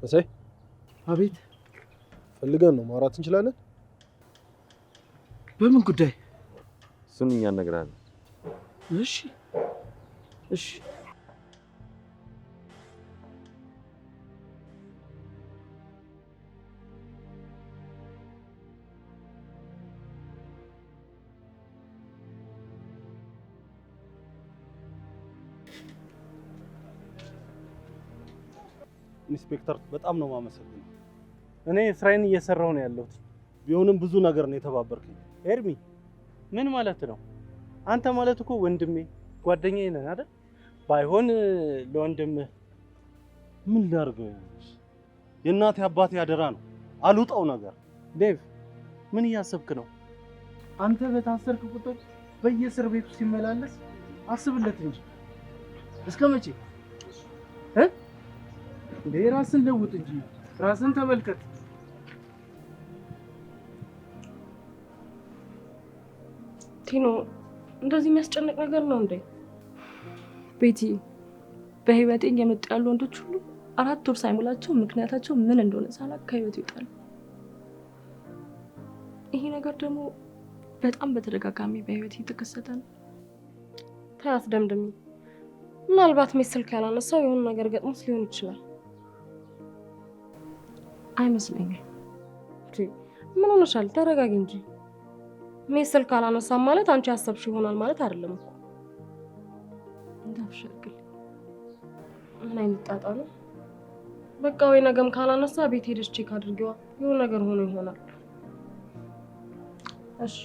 መሳይ አቤት ፈልገን ነው ማውራት እንችላለን? በምን ጉዳይ? እሱን እኛ እነግርሃለን። እሺ እሺ ኢንስፔክተር በጣም ነው ማመሰግነው። እኔ ስራዬን እየሰራሁ ነው ያለሁት። ቢሆንም ብዙ ነገር ነው የተባበርከኝ። ኤርሚ ምን ማለት ነው? አንተ ማለት እኮ ወንድሜ ጓደኛዬ ነህ አይደል? ባይሆን ለወንድምህ ምን ላድርገው? የእናቴ አባቴ ያደራ ነው አልውጣው ነገር። ዴቭ ምን እያሰብክ ነው? አንተ በታሰርክ ቁጥር በየእስር ቤቱ ሲመላለስ አስብለት እንጂ እስከ መቼ ራስን ለውጥ እንጂ ራስን ተመልከት። ቲኖ እንደዚህ የሚያስጨንቅ ነገር ነው እንዴ? ቤቲ በህይወቴ እየመጡ ያሉ ወንዶች ሁሉ 4 ወር ሳይሞላቸው ምክንያታቸው ምን እንደሆነ ሳላውቅ ከህይወት ይወጣሉ። ይሄ ነገር ደግሞ በጣም በተደጋጋሚ በህይወት እየተከሰተ ነው። ታያት ደምድሚ። ምናልባት ስልክ ያላነሳው የሆነ ነገር ገጥሞት ሊሆን ይችላል። አይመስለኝም። ምን ሆነሻል? ተረጋጊ እንጂ። ስልክ አላነሳም ማለት አንቺ ያሰብሽ ይሆናል ማለት አይደለም እኮ። እንዳፍሸግል ምን አይነት ጣጣ ነው? በቃ ወይ ነገም ካላነሳ ቤት ሄደሽ ቼክ አድርጊዋ። የሆነ ነገር ሆኖ ይሆናል። እሺ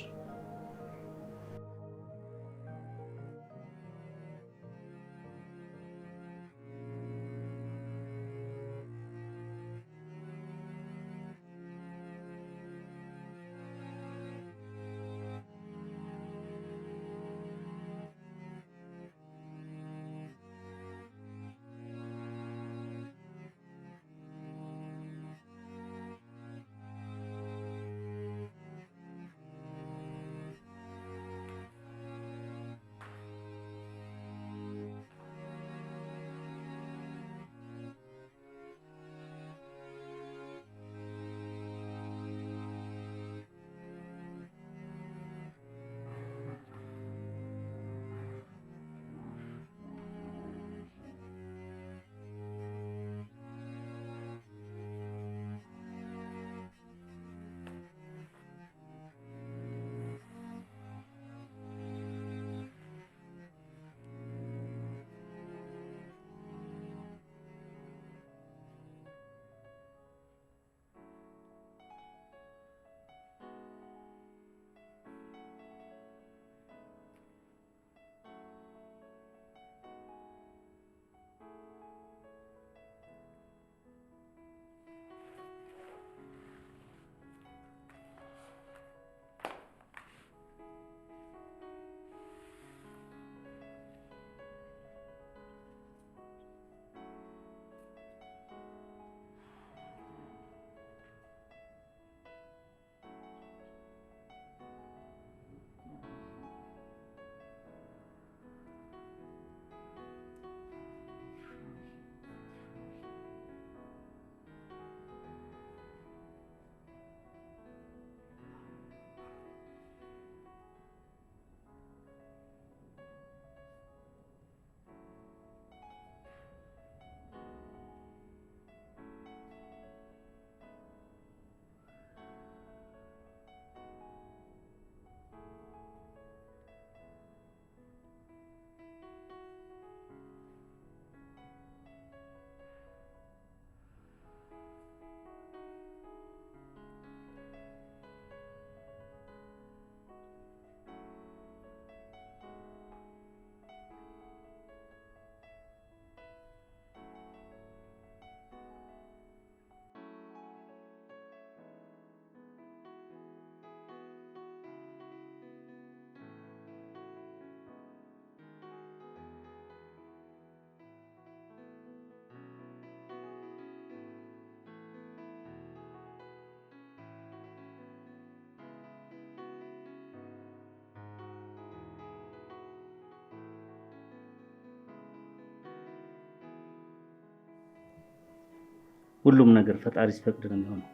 ሁሉም ነገር ፈጣሪ ሲፈቅድ ነው የሚሆነው።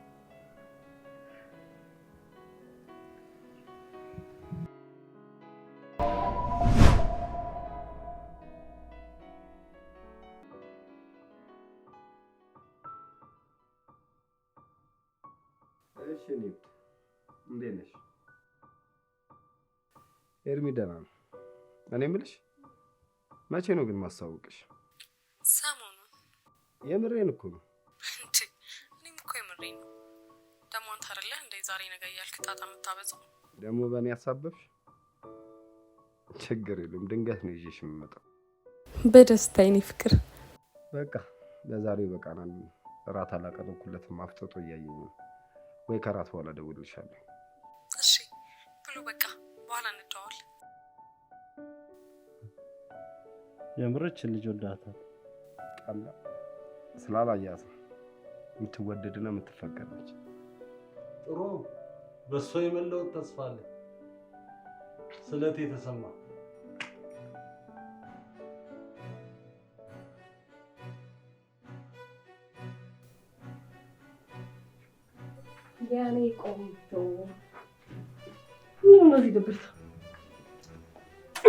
እሺ እንዴት ነሽ? ኤርሚ ደህና ነው። እኔ የምልሽ መቼ ነው ግን ማሳወቅሽ? ሰሞኑን። የምሬን እኮ ነው። እኔም እኮ የምሬን ነው። ደግሞ አንተ አይደለህ እንደ ዛሬ ነገ እያልክ ጣጣ የምታበዛው? ደግሞ በእኔ ያሳበብሽ? ችግር የለም ድንገት ነው ይዤሽ የምመጣው። በደስታ የኔ ፍቅር። በቃ ለዛሬው በቃናል። እራት አላቀረብኩለትም፣ አፍጥጦ እያየኝ ነው። ወይ ከራት በኋላ እደውልልሻለሁ። እሺ ብሎ በቃ በኋላ እንደዋወል። የምርች ልጅ ወዳታል። ቃላ ስላላያት የምትወደድና የምትፈቀድ ነች። ጥሩ በሷ የመለወጥ ተስፋ አለ። ስለቴ ተሰማ። ያኔ ቆንጆ ምን ነው ይደብርታ?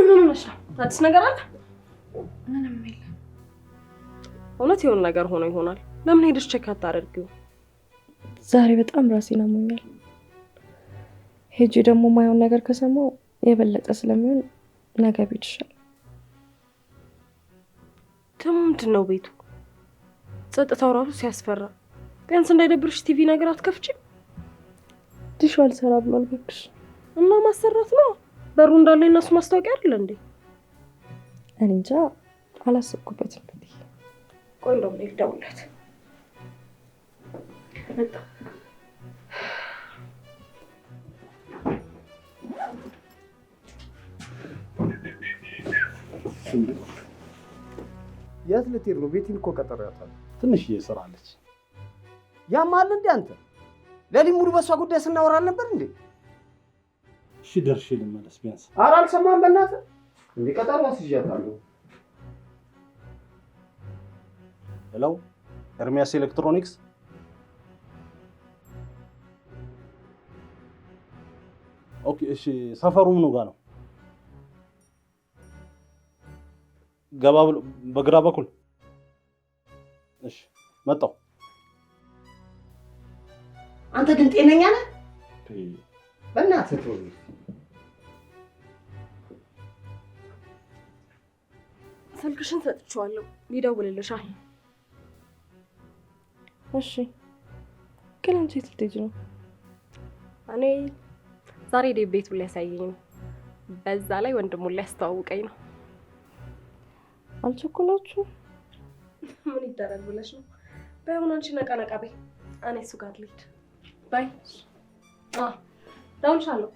ምን ነሻ? አዲስ ነገር አለ? ምንም የለም። እውነት የሆነ ነገር ሆኖ ይሆናል። ለምን ሄደሽ ቼክ አታደርጊው? ዛሬ በጣም ራሴን አሞኛል። ሄጂ ደግሞ ማየውን ነገር ከሰማው የበለጠ ስለሚሆን ነገ ቤት ይሻላል። ምንድን ነው ቤቱ? ጸጥታው ራሱ ሲያስፈራ። ቢያንስ እንዳይደብርሽ ቲቪ ነገር አትከፍቺም? ዲሽ አልሰራ ብሏል እባክሽ። እና ማሰራት ነው። በሩ እንዳለ እነሱ ማስታወቂያ አይደል እንዴ? እኔ እንጃ አላሰብኩበትም። ቆይ እንደውም ልደውልለት። መጣ። የት ልትሄድ ነው? ቤቴን እኮ ቀጠሯታለሁ። ትንሽዬ ስራ አለች። ያማል እንዴ አንተ? ለሊት ሙሉ በሷ ጉዳይ ስናወራ ነበር እንዴ? እሺ ደርሼ ልመለስ ቢያንስ። ኧረ አልሰማህም በእናትህ እንዴ? ቀጠሮ አስይዣታለሁ። ሄሎ ኤርሚያስ ኤሌክትሮኒክስ። ኦኬ እሺ፣ ሰፈሩ ምኑ ጋር ነው? ገባ ብሎ በግራ በኩል። እሺ መጣሁ። አንተ ግን ጤነኛ ነህ? በእናትህ ተው። ስልክሽን ሰጥቼዋለሁ፣ ይደውልልሻል። እሺ ግን አንቺ የት ልትሄጂ ነው? እኔ ዛሬ ቤቱን ሊያሳየኝ ነው። በዛ ላይ ወንድሙን ሊያስተዋውቀኝ ነው። አልቸኮላችሁም? ምን ይደረግ ብለሽ ነው? ባይሆን አንቺ ነቃ ነቃ በይ፣ እኔ እሱ ጋር ልሂድ። ባይ ደውልሻለሁ።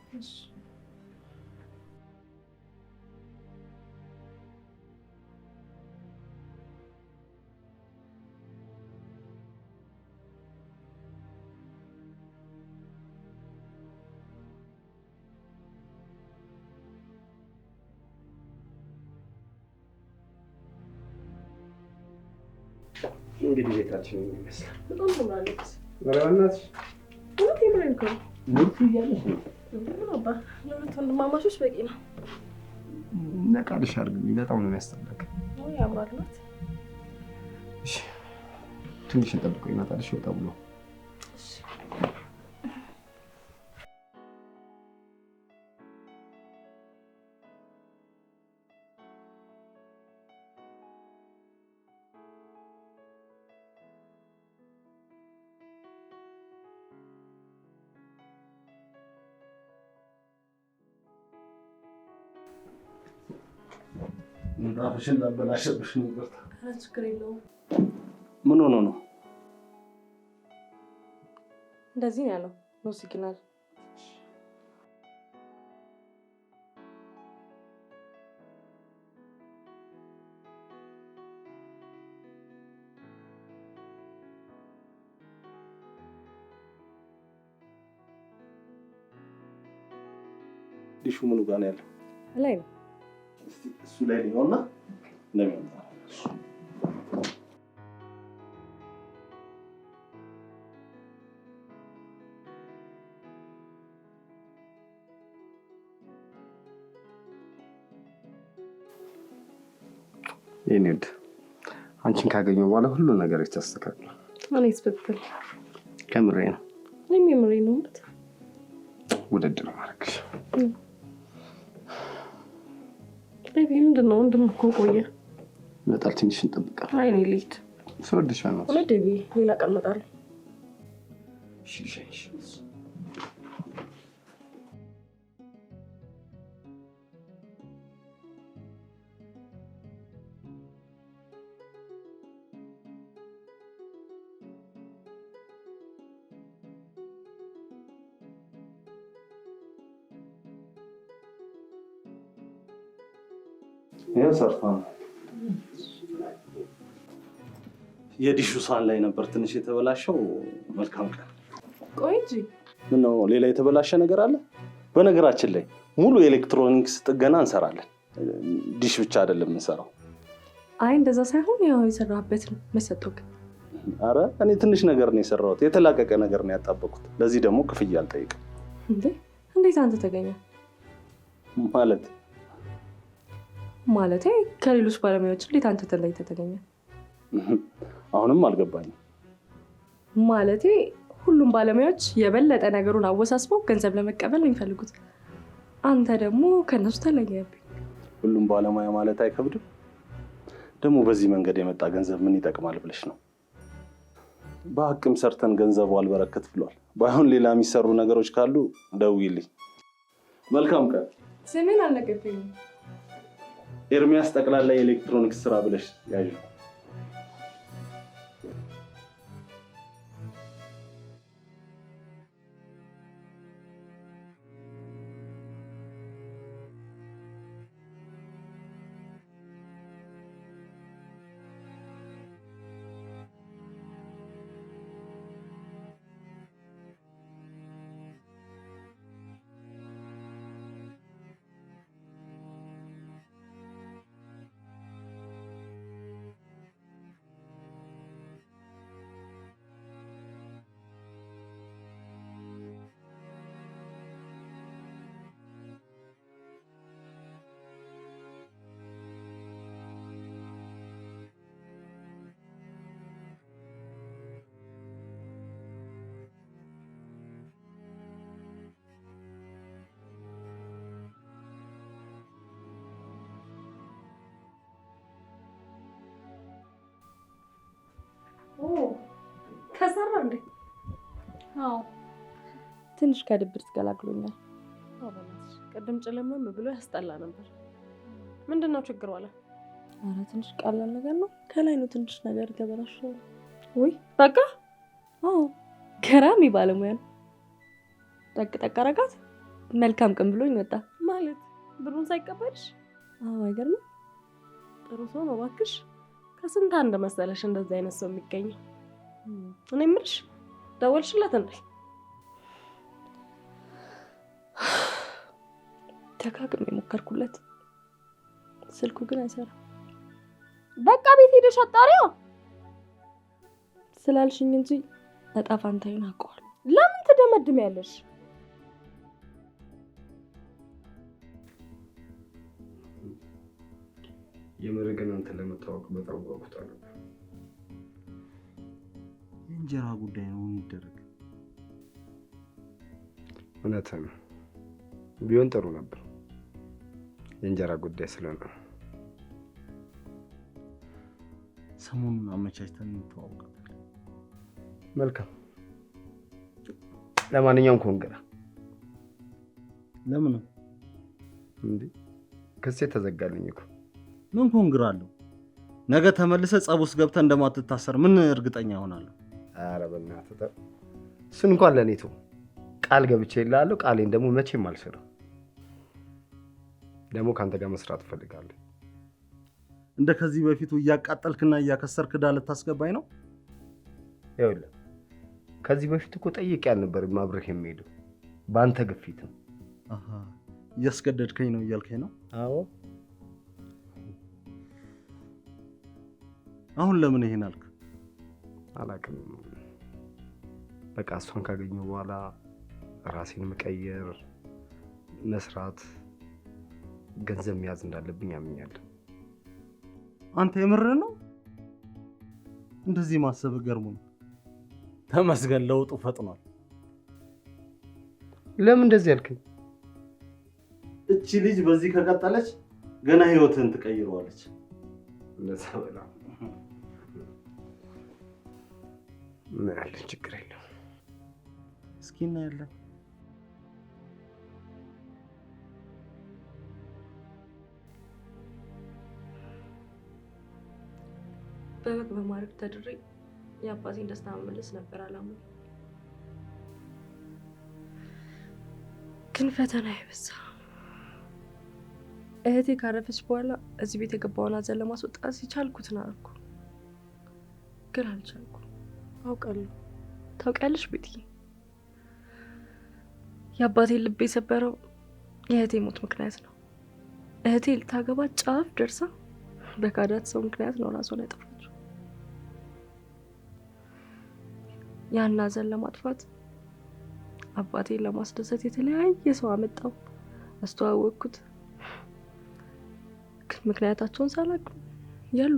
እንግዲህ ቤታችን ይመስላል። በጣም ትምራለች። ኧረ በእናትሽ እውነት የምሬን እኮ ነው። ሙርቱ እያለሽ ነው። አባ ለሁለት ወንድማማቾች በቂ ነው። ነቃልሽ አድርግልኝ። በጣም ነው የሚያስጠላክ። ያምራል ናት። እሺ ትንሽ እንጠብቀው፣ ይመጣልሽ ወጣ ብሎ። ምንጣፍሽን ላበላሸብሽ ነው። ይቅርታ። ኧረ ችግር የለውም። ምን ሆኖ ነው? እንደዚህ ነው ያለው። ኖ ሲግናል። ዲሹ ምኑ ጋር ነው ያለው? ላይ ነው። እስቲ እሱ ላይ ሊሆንና ለምን የኔድ አንቺን ካገኘሁ በኋላ ሁሉ ነገር ይስተካከላል። እኔስ ብትል ከምሬ ነው። እኔም የምሬ ነው። ውድድ ነው ማድረግሽ። ቤቢ ምንድን ነው እንደምኮ ቆየ መጣል ትንሽ እንጠብቃለን። አይ እኔ ልሂድ። ስወድሻለሁ። ቤቢ ሌላ ቀን እመጣለሁ። እሺ ይሄ ሰርፋ የዲሹ ሳህን ላይ ነበር ትንሽ የተበላሸው። መልካም ቀን። ቆይ እንጂ ምን ነው ሌላ የተበላሸ ነገር አለ? በነገራችን ላይ ሙሉ ኤሌክትሮኒክስ ጥገና እንሰራለን። ዲሽ ብቻ አይደለም እንሰራው። አይ እንደዛ ሳይሆን ያው የሰራበት ነው መሰጠው። አረ እኔ ትንሽ ነገር ነው የሰራሁት፣ የተላቀቀ ነገር ነው ያጣበቁት። ለዚህ ደግሞ ክፍያ አልጠይቅም። እንዴት አንተ ተገኘ? ማለቴ ከሌሎች ባለሙያዎች እንዴት አንተ ተለይተህ ተገኘ? አሁንም አልገባኝም። ማለቴ ሁሉም ባለሙያዎች የበለጠ ነገሩን አወሳስበው ገንዘብ ለመቀበል ነው የሚፈልጉት። አንተ ደግሞ ከነሱ ተለየብኝ። ሁሉም ባለሙያ ማለት አይከብድም። ደግሞ በዚህ መንገድ የመጣ ገንዘብ ምን ይጠቅማል ብለሽ ነው? በአቅም ሰርተን ገንዘቡ አልበረከት ብሏል። ባይሆን ሌላ የሚሰሩ ነገሮች ካሉ ደውይልኝ። መልካም ቀን። ስሜን አልነገርከኝም። ኤርሚያስ ጠቅላላ የኤሌክትሮኒክስ ስራ ብለሽ ያዥ። ከሰራ እንዴ? አዎ ትንሽ ከድብርት ገላግሎኛል። አባላሽ ቀደም ጨለመም ብሎ ያስጠላ ነበር። ምንድነው ችግሩ አለ? ኧረ ትንሽ ቀላል ነገር ነው። ከላይ ነው ትንሽ ነገር ተበላሽቷል። ወይ በቃ አዎ ገራሚ ባለሙያ ነው። ጠቅ አረጋት። መልካም ቀን ብሎኝ ወጣ። ማለት ብሩን ሳይቀበልሽ? አዎ አይገርምም? ጥሩ ሰው ነው እባክሽ። ከስንት አንድ መሰለሽ እንደዚህ አይነት ሰው የሚገኘው። እኔ የምልሽ ደወልሽለት እንዴ? ደጋግሜ የሞከርኩለት ስልኩ ግን አይሰራም። በቃ ቤት ሄደሽ አጣሪዋ ስላልሽኝ እንጂ እጣ ፋንታዬን አውቀዋለሁ። ለምን ትደመድሚያለሽ? የምር ግን አንተ ለመታወቅ በጣም ጓጉቻለሁ። የእንጀራ ጉዳይ ነው የሚደረግ። እውነትህን ነው። ቢሆን ጥሩ ነበር። የእንጀራ ጉዳይ ስለሆነ ሰሞኑን አመቻችተን እንተዋወቃለን። መልካም። ለማንኛውም ኮንግራ። ለምን እንዴ? ክሴ ተዘጋልኝ እኮ። ምን ኮንግራ አለው? ነገ ተመልሰ ጸብ ውስጥ ገብተህ እንደማትታሰር ምን እርግጠኛ ሆናለሁ? ኧረ በእናትህ እሱን እንኳን ለኔ ተው። ቃል ገብቼ እልሃለሁ። ቃሌን ደግሞ መቼም አልሽርም። ደግሞ ካንተ ጋር መስራት እፈልጋለሁ። እንደ ከዚህ በፊቱ እያቃጠልክና እያከሰርክ ዳ ልታስገባኝ ነው? ይኸውልህ ከዚህ በፊት እኮ ጠይቄ አልነበረም አብረህ የሚሄደው በአንተ ግፊት ነው። አሃ እያስገደድከኝ ነው እያልከኝ ነው? አዎ። አሁን ለምን ይሄን አልክ? አላውቅም። በቃ እሷን ካገኘሁ በኋላ ራሴን መቀየር፣ መስራት፣ ገንዘብ መያዝ እንዳለብኝ አምኛለሁ። አንተ የምርህን ነው? እንደዚህ ማሰብ ገርሞኝ። ተመስገን ለውጡ ፈጥኗል። ለምን እንደዚህ ያልከኝ? እቺ ልጅ በዚህ ከቀጠለች ገና ህይወትን ትቀይረዋለች። እንደዛ በላ ምን አለ ችግር የለም። እስኪ እናያለን። በወግ በማድረግ ተድሬ የአባቴን ደስታ መመለስ ነበር አላማዬ። ግን ፈተና ይበዛ። እህቴ ካረፈች በኋላ እዚህ ቤት የገባውን ሐዘን ለማስወጣት ሲቻልኩትን አደረኩ፣ ግን አልቻልኩ። አውቃለሁ። ታውቂያለሽ ቤትዬ፣ የአባቴን ልብ የሰበረው የእህቴ ሞት ምክንያት ነው። እህቴ ልታገባ ጫፍ ደርሳ በካዳት ሰው ምክንያት ነው ራሷን ያጠፋችው። ያን ሐዘን ለማጥፋት አባቴን ለማስደሰት የተለያየ ሰው አመጣው፣ አስተዋወቅኩት። ግን ምክንያታቸውን ሳላውቅ ያሉ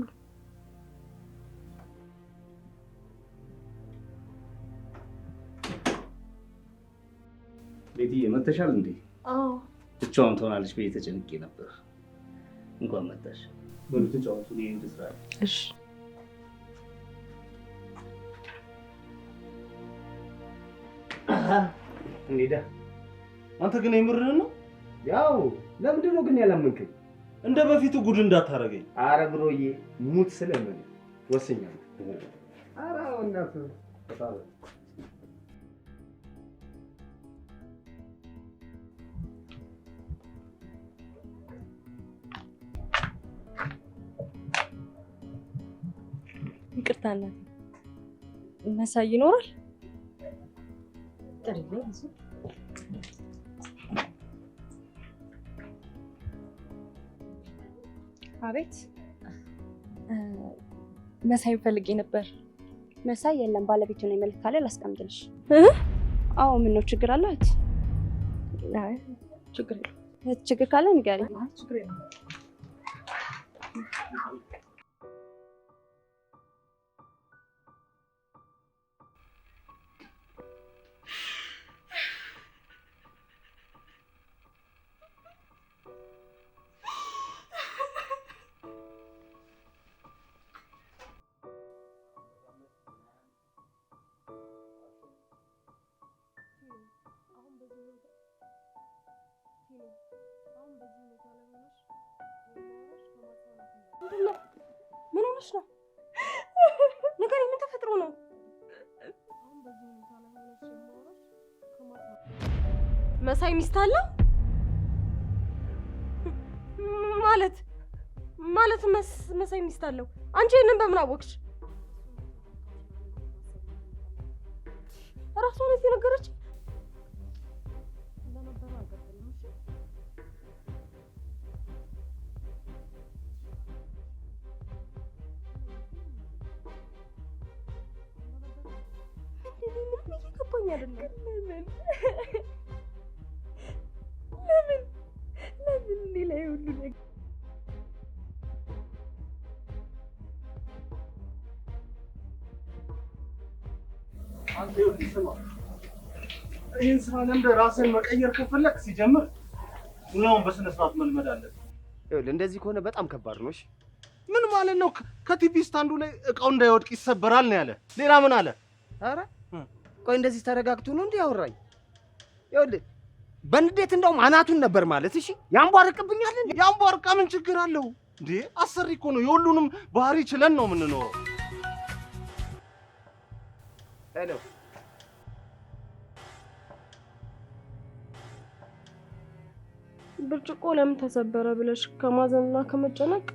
ቤትዬ መተሻል እንዴ? አዎ ብቻዋን ትሆናለች ብዬ ተጨንቄ ነበር። እንኳን መጣሽ። በሉ ተጫወቱ። እኔ እንድስራ። እሺ እንዴዳ አንተ ግን የምርህን ነው? ያው ለምንድን ነው ግን ያላመንከኝ? እንደ በፊቱ ጉድ እንዳታረገኝ። አረ ብሮዬ ሙት ስለምን ወሰኛለሁ። አረ እናት ተጣለ ይቅርታ እናቴ። መሳይ ይኖራል? አቤት። መሳይ ፈልጌ ነበር። መሳይ የለም፣ ባለቤቱ ነው። መልክ ካለ ላስቀምጥልሽ። አዎ ምን ነው ችግር አለ? አይ ችግር የለም። ችግር ካለ ንገሪኝ። ችግር የለም። ምን ሆነሽ ነው? ንገሪኝ፣ ምን ተፈጥሮ ነው? መሳይ ሚስት አለው ማለት መሳይ ሚስት አለው? አንቺ ይሄንን በምን አወቅሽ? እራሷ ናት የነገረች? ምንም እየገባኝ አይደለም። ለምን እኔ ላይ ሁሉ ነገር አንተ ስማ፣ ይህን ስራ ለምደህ ራስን መቀየር ከፈለክ ሲጀምር ሙያውን በስነ ስርዓት መልመድ አለብህ። ይኸውልህ እንደዚህ ከሆነ በጣም ከባድ ነው። እሺ ምን ማለት ነው? ከቲቪ ስታንዱ ላይ እቃው እንዳይወድቅ ይሰበራል ነው ያለ። ሌላ ምን አለ? ኧረ ቆይ እንደዚህ ተረጋግቶ ነው እንዴ ያወራኝ? ይኸውልህ በንዴት እንደውም አናቱን ነበር ማለት። እሺ ያንቧርቅብኛል። ያንቧርቃ ምን ችግር አለው እንዴ? አሰሪ እኮ ነው። የሁሉንም ባህሪ ችለን ነው የምንኖረው። ሄሎ ብርጭቆ ለምን ተሰበረ ብለሽ ከማዘንና ከመጨነቅ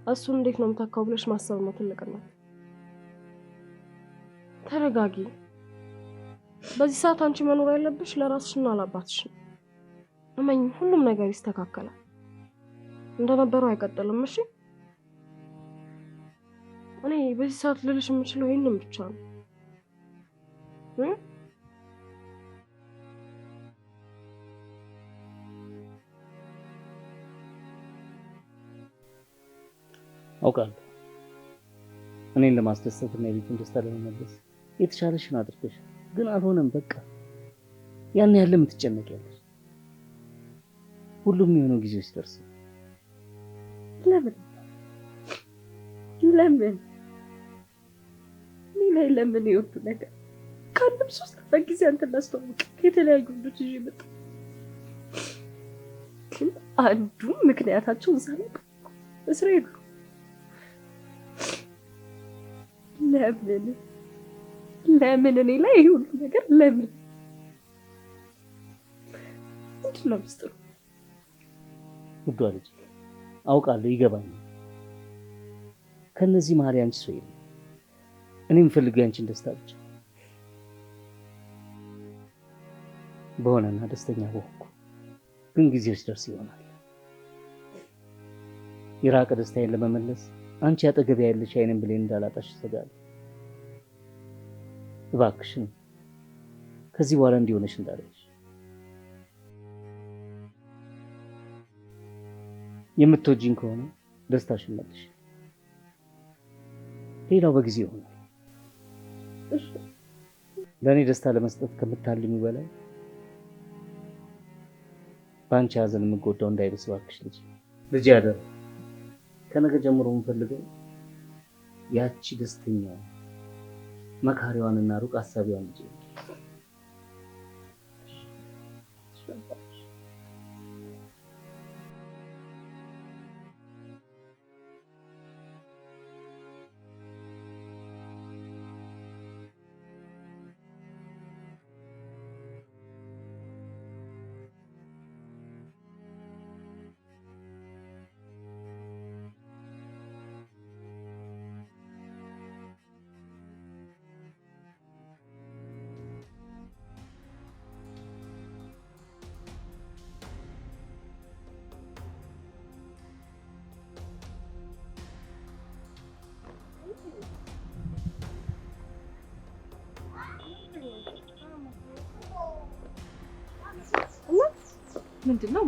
እሱን እንዴት ነው የምታካው ብለሽ ማሰብ ነው ትልቅነት። ተረጋጊ። በዚህ ሰዓት አንቺ መኖር ያለብሽ ለራስሽና ለአባትሽ ነው። እመኝ፣ ሁሉም ነገር ይስተካከላል። እንደነበረው አይቀጥልም። እሺ እኔ በዚህ ሰዓት ልልሽ የምችለው ይሄንን ብቻ ነው። አውቃለሁ እኔን ለማስደሰት እና የቤቱን ደስታ ለመመለስ የተሻለሽን አድርገሽ፣ ግን አልሆነም። በቃ ያን ያለ የምትጨነቂያለሽ። ሁሉም የሆነው ጊዜው ሲደርስ። ለምን ለምን ይወዱ ነገር ከአንድም 3 ጊዜ አንተ ላስተዋውቅ የተለያዩ ወንዶች ይዤ መጣ። ግን አንዱ ምክንያታቸው እዛ ላይ እስራኤል ለምን እኔ ላይ ይሄ ሁሉ ነገር ለምን? ምንድን ነው ምስጢሩ? ውዷ ልጅ አውቃለሁ፣ ይገባኛል። ከነዚህ መሀል ያንቺ ሰው የለም። እኔ የምፈልገው ያንቺን ደስታ ብቻ። በሆነና ደስተኛ በሆንኩ ግን ጊዜው ሲደርስ ይሆናል። የራቀ ደስታዬን ለመመለስ አንቺ አጠገቤ ያለሽ አይኔን ብሌን እንዳላጣሽ እሰጋለሁ። እባክሽን ከዚህ በኋላ እንዲሆነሽ እንዳለሽ። የምትወጂኝ ከሆነ ደስታሽን መልሽ። ሌላው በጊዜ ይሆናል። ለእኔ ደስታ ለመስጠት ከምታልሚ በላይ በአንቺ ሀዘን የምጎዳው እንዳይደርስ እባክሽ ልጅ ያደር ከነገ ጀምሮ የምፈልገው ያቺ ደስተኛ መካሪዋንና ሩቅ አሳቢዋን ልጅ። ምንድን ነው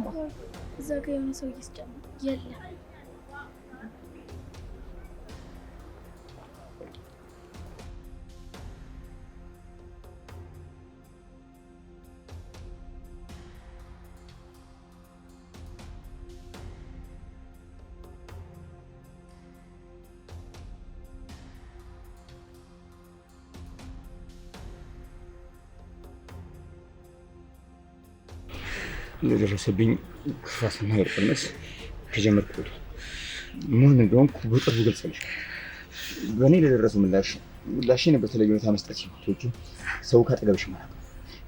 እዛ ጋር የሆነ ሰው እየስጨመረ የለም። ለደረሰብኝ ክፋትና እርቅነስ ከጀመርኩት ማን እንደሆንኩ በቅርቡ ገልጸልሽ። በእኔ ለደረሰው ምላሽን በተለየ ሁኔታ መስጠት ሲቶቹ ሰው ካጠገብሽ ማለት ነው።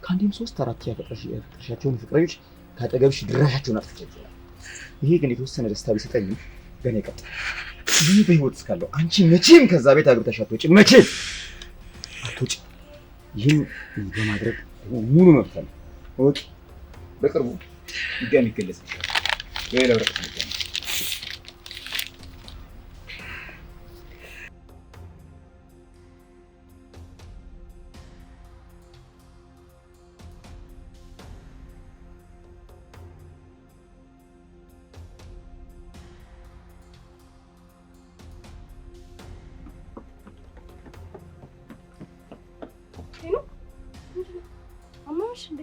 ከአንዴም 3-4 ያፈቅርሻቸውን ፍቅረኞች ካጠገብሽ ድራሻቸውን አጥፍቻቸዋል። ይሄ ግን የተወሰነ ደስታ ቢሰጠኝም ገና ይቀጥላል። ይህ በህይወት እስካለሁ አንቺ መቼም ከዛ ቤት አግብተሽ አትወጪም። መቼም አትወጪም። ይህን በማድረግ ሙሉ መብት አለ። ወጪ በቅርቡ ድጋሚ ይገለጽ ይችላል። በሌላ ወረቀት ነው። አማሽ እንዴ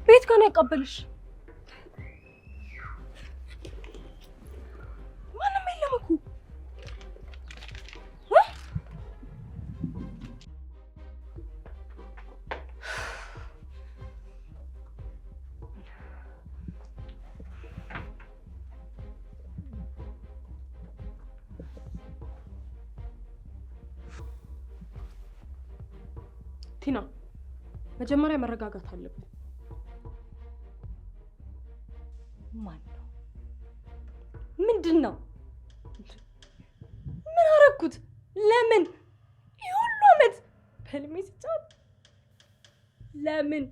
ቤት ጋር ነው ያቀበልሽ? ማንም የለም እኮ። ቲና፣ መጀመሪያ መረጋጋት አለብን። ማን ነው? ምንድን ነው? ምን አደረኩት? ለምን ይህ ሁሉ ዓመት በህልሜ ስጫወት? ለምን?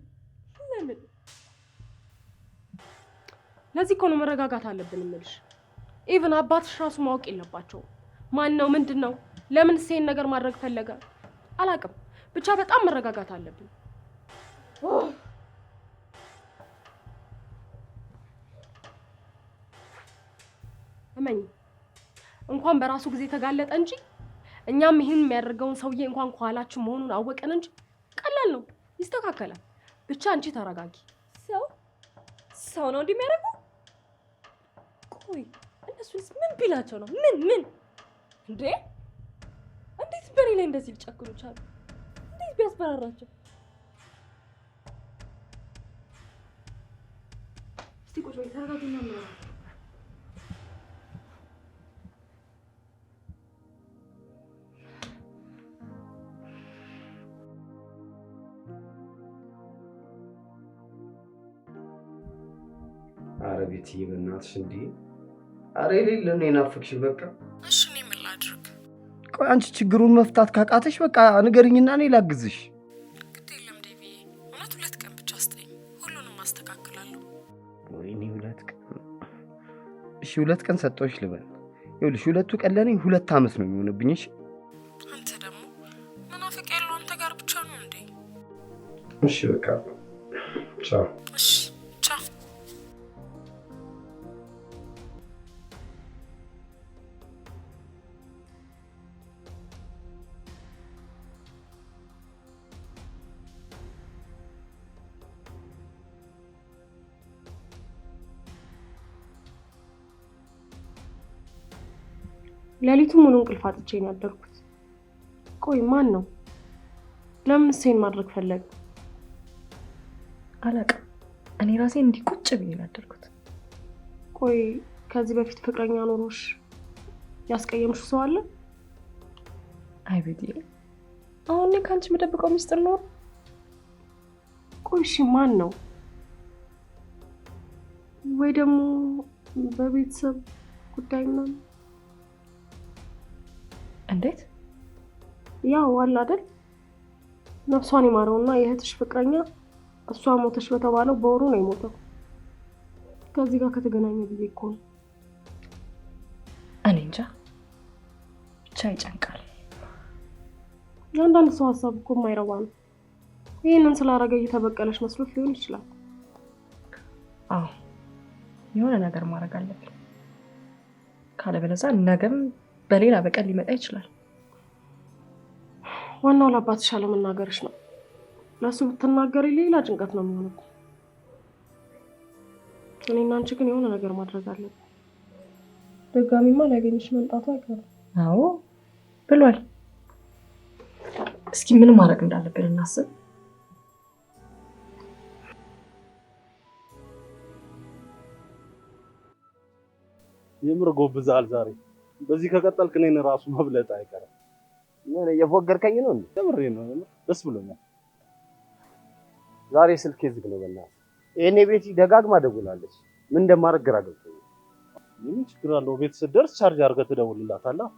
ለዚህ እኮ ነው መረጋጋት አለብን እምልሽ። ኢቭን አባትሽ ራሱ ማወቅ የለባቸውም። ማን ነው? ምንድን ነው? ለምን ይሄን ነገር ማድረግ ፈለገ? አላውቅም። ብቻ በጣም መረጋጋት አለብን። እመኝ እንኳን በራሱ ጊዜ ተጋለጠ እንጂ እኛም ይህን የሚያደርገውን ሰውዬ እንኳን ከኋላችን መሆኑን አወቀን እንጂ ቀላል ነው፣ ይስተካከላል። ብቻ አንቺ ተረጋጊ። ሰው ነው እንዲህ የሚያደርገው? ቆይ እነሱንስ ምን ቢላቸው ነው? ምን እንዴ? እንዴት በኔ ላይ እንደዚህ ሊጨክኑ ቻሉ? እንዴት ቢያስፈራራቸው? እስቲ ቁጭ በይ፣ ተረጋጊና እናወራ። ኧረ ቤትዬ በእናትሽ እንዴ! ኧረ የሌለ ነው የናፈቅሽኝ። በቃ እሺ እኔ ምን ላድርግ? ቆይ አንቺ ችግሩን መፍታት ካቃተሽ በቃ ንገሪኝና እኔ ላግዝሽ። ግድ የለም ዴቪዬ፣ እውነት 2 ቀን ብቻ ስጠኝ፣ ሁሉንም አስተካክላለሁ። ወይኔ 2 ቀን? እሺ 2 ቀን ሰጠሁሽ ልበል። ይኸውልሽ 2ቱ ቀን ለእኔ 2 ዓመት ነው የሚሆንብኝ። እሺ አንተ ደግሞ መናፈቅ ያለው አንተ ጋር ብቻ ነው እንዴ? እሺ በቃ ቻው። እሺ ቻው። ሌሊቱን ሙሉ እንቅልፍ አጥቼ ነው ያደርኩት። ቆይ ማን ነው? ለምን እሴን ማድረግ ፈለገ? አላውቅም። እኔ ራሴ እንዲህ ቁጭ ብዬ ነው ያደርኩት። ቆይ ከዚህ በፊት ፍቅረኛ ኖሮሽ ያስቀየምሽ ሰው አለ? አይ ቤትዬ፣ አሁን እኔ ከአንቺ የምደብቀው ሚስጥር ነው? ቆይ እሺ ማን ነው? ወይ ደግሞ በቤተሰብ ጉዳይ ምናምን? እንዴት? ያው አለ አይደል ነፍሷን ይማረውና የእህትሽ ፍቅረኛ እሷ ሞተሽ በተባለው በወሩ ነው የሞተው። ከዚህ ጋር ከተገናኘ ብዬ እኮ ነው። እኔ እንጃ ብቻ ይጨንቃል። አንዳንድ ሰው ሀሳብ እኮ የማይረባ ነው። ይህንን ስላደረገ እየተበቀለሽ መስሎት ሊሆን ይችላል። አዎ የሆነ ነገር ማድረግ አለብን፣ ካለበለዚያ ነገም በሌላ በቀል ሊመጣ ይችላል። ዋናው ለአባትሽ አለመናገርሽ ነው። ለሱ ብትናገሪ ሌላ ጭንቀት ነው የሚሆነው። እኔና አንቺ ግን የሆነ ነገር ማድረግ አለብን። ድጋሚማ ሊያገኝሽ መምጣቱ አይቀርም። አዎ ብሏል። እስኪ ምን ማድረግ እንዳለብን እናስብ። የምር ጎብዛል ዛሬ። በዚህ ከቀጠልክ እኔን ራሱ መብለጥ አይቀርም። ምን እየፎገርከኝ ነው እንዴ? የምሬ ነው። ደስ ብሎኛል። ዛሬ ስልኬ ዝግ ነው። በእናትህ ይሄኔ ቤቲ ደጋግማ ደውላለች። ምን እንደማደርግ ግራ ገብቶኛል። ምን ችግር አለው? ቤት ስትደርስ ቻርጅ አድርገህ ትደውልላታለህ።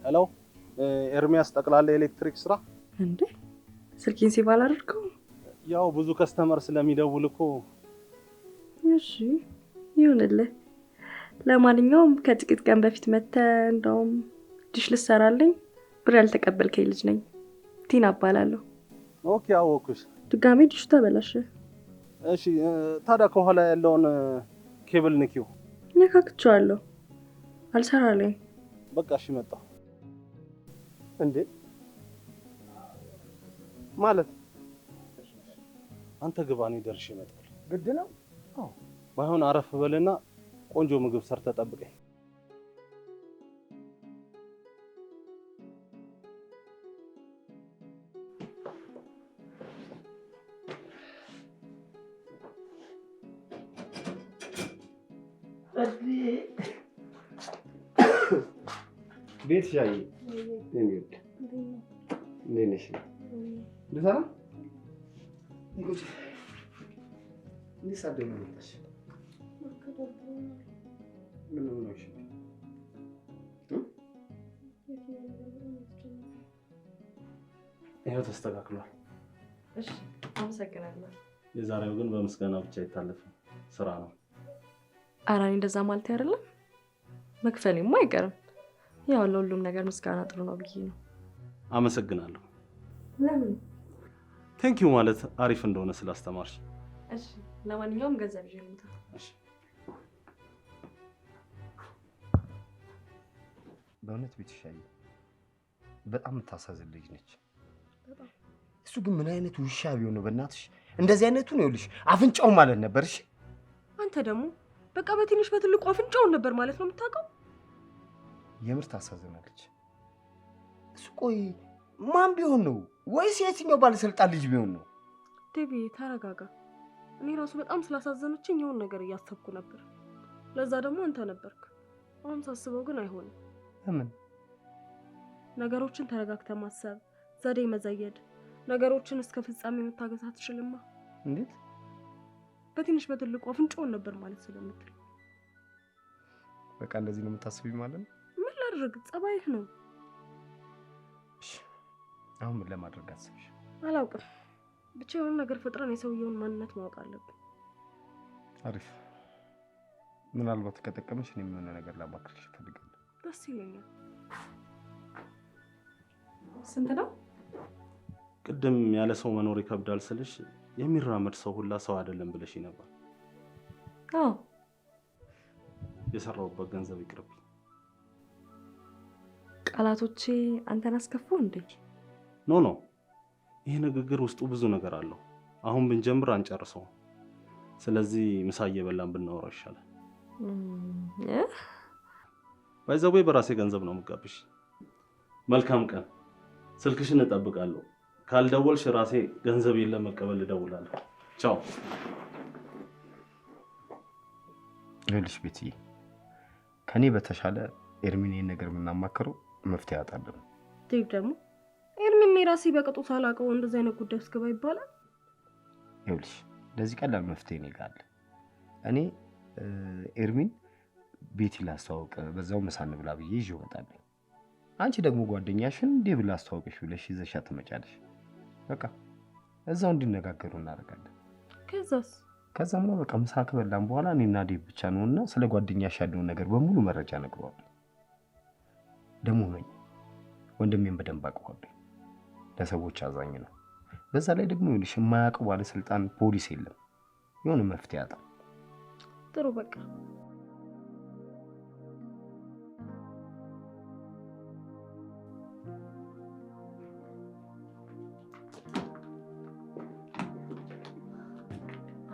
ሄሎ ኤርሚያስ፣ ጠቅላላ ኤሌክትሪክ ስራ እንዴ? ስልኬን ሴቭ አላደርገውም። ያው ብዙ ከስተመር ስለሚደውል እኮ። እሺ ይሁንልህ። ለማንኛውም ከጥቂት ቀን በፊት መተህ እንደውም ዲሽ ልትሰራልኝ ብር ያልተቀበልከኝ ልጅ ነኝ። ቲና እባላለሁ። ኦኬ አወኩሽ። ድጋሜ ዲሹ ተበላሸ። እሺ ታዲያ ከኋላ ያለውን ኬብል ንኪው። ነካክቼዋለሁ፣ አልሰራልኝ። በቃ እሺ መጣሁ። እንዴ ማለት አንተ ግባ፣ እኔ ደርሼ እመጣለሁ። ግድ ነው? አዎ ባይሆን አረፍ በልና ቆንጆ ምግብ ሰርተህ ጠብቀኝ። ቤት ሻይ እንዴት ነሽ? ደህና እንዴ? ሳደም መጣሽ? ምን ነው? እሺ ይኸው ተስተካክሏል። እሺ አመሰግናለሁ። የዛሬው ግን በምስጋና ብቻ አይታለፍም፣ ስራ ነው። ኧረ እኔ እንደዛ ማለት አይደለም፣ መክፈሌማ አይቀርም። ያው ለሁሉም ነገር ምስጋና ጥሩ ነው ብዬ ነው። አመሰግናለሁ። ለምን? ቴንኪው ማለት አሪፍ እንደሆነ ስላስተማርሽ። እሺ ለማንኛውም ገንዘብ ይዤ ልምጣ። እሺ። በእውነት ቤት ሻይ በጣም የምታሳዝን ልጅ ነች። እሱ ግን ምን አይነት ውሻ ቢሆን ነው በእናትሽ? እንደዚህ አይነቱ ነው ይኸውልሽ፣ አፍንጫው ማለት ነበር። እሺ አንተ ደግሞ በቃ በትንሽ በትልቁ አፍንጫውን ነበር ማለት ነው የምታውቀው። የምር ታሳዝናለች። እሱ ቆይ ማን ቢሆን ነው? ወይስ የትኛው ባለስልጣን ልጅ ቢሆን ነው? ዴቪ ተረጋጋ። እኔ ራሱ በጣም ስላሳዘነችኝ የሆነ ነገር እያሰብኩ ነበር። ለዛ ደግሞ አንተ ነበርክ። አሁን ሳስበው ግን አይሆንም። ለምን? ነገሮችን ተረጋግተህ ማሰብ፣ ዘዴ መዘየድ፣ ነገሮችን እስከ ፍጻሜ መታገስ አትችልማ። እንዴት? በትንሽ በትልቁ አፍንጫውን ነበር ማለት ስለምትል በቃ እንደዚህ ነው የምታስቢው ማለት ነው? ምን ላድርግ? ጸባይህ ነው። እሺ አሁን ምን ለማድረግ አስብሽ? አላውቅም። ብቻ የሆነ ነገር ፈጥረን የሰውየውን ማንነት ማወቅ አለብን። አሪፍ። ምናልባት ከጠቀመሽ እኔም የሆነ ነገር ላማክርሽ እፈልጋለሁ። ደስ ይለኛል። ስንት ነው? ቅድም ያለ ሰው መኖር ይከብዳል ስልሽ የሚራመድ ሰው ሁላ ሰው አይደለም ብለሽ ነበር። አዎ። የሰራውበት ገንዘብ ይቅርብኝ። ቃላቶቼ አንተን አስከፉ እንዴ? ኖ ይሄ ንግግር ውስጡ ብዙ ነገር አለው። አሁን ብንጀምር አንጨርሰው። ስለዚህ ምሳ እየበላን ብናወራው ይሻላል። ባይዘዌ በራሴ ገንዘብ ነው የምጋብሽ። መልካም ቀን። ስልክሽን እጠብቃለሁ። ካልደወልሽ ራሴ ገንዘብ የለም መቀበል እደውላለሁ። ቻው። ይኸውልሽ ቤትዬ፣ ከኔ በተሻለ ኤርሚን ነገር የምናማክረው መፍትሄ ያጣለን። ዴቭ ደግሞ ኤርሚን ራሴ በቅጡ ሳላውቀው እንደዚህ አይነት ጉዳይ ውስጥ ገባ ይባላል? ይኸውልሽ ለዚህ ቀላል መፍትሄ እኔ ጋር አለ። እኔ ኤርሚን ቤቲ ላስተዋውቅ፣ በዛው ምሳ እንብላ ብዬ ይዤው እመጣለሁ። አንቺ ደግሞ ጓደኛሽን ዴቭ ላስተዋውቅሽ ብለሽ ይዘሻት ትመጫለሽ። በቃ እዛው እንዲነጋገሩ እናደርጋለን። ከዛማ በቃ ምሳ ከበላን በኋላ እኔና ዴቭ ብቻ ነውና ስለ ጓደኛሽ ያለውን ነገር በሙሉ መረጃ ነግረዋለሁ። ደግሞ ነኝ ወንድሜን በደንብ አውቀዋለሁ። ለሰዎች አዛኝ ነው። በዛ ላይ ደግሞ ይኸውልሽ የማያውቀው ባለስልጣን ፖሊስ የለም። የሆነ መፍትሄ ያጣ። ጥሩ በቃ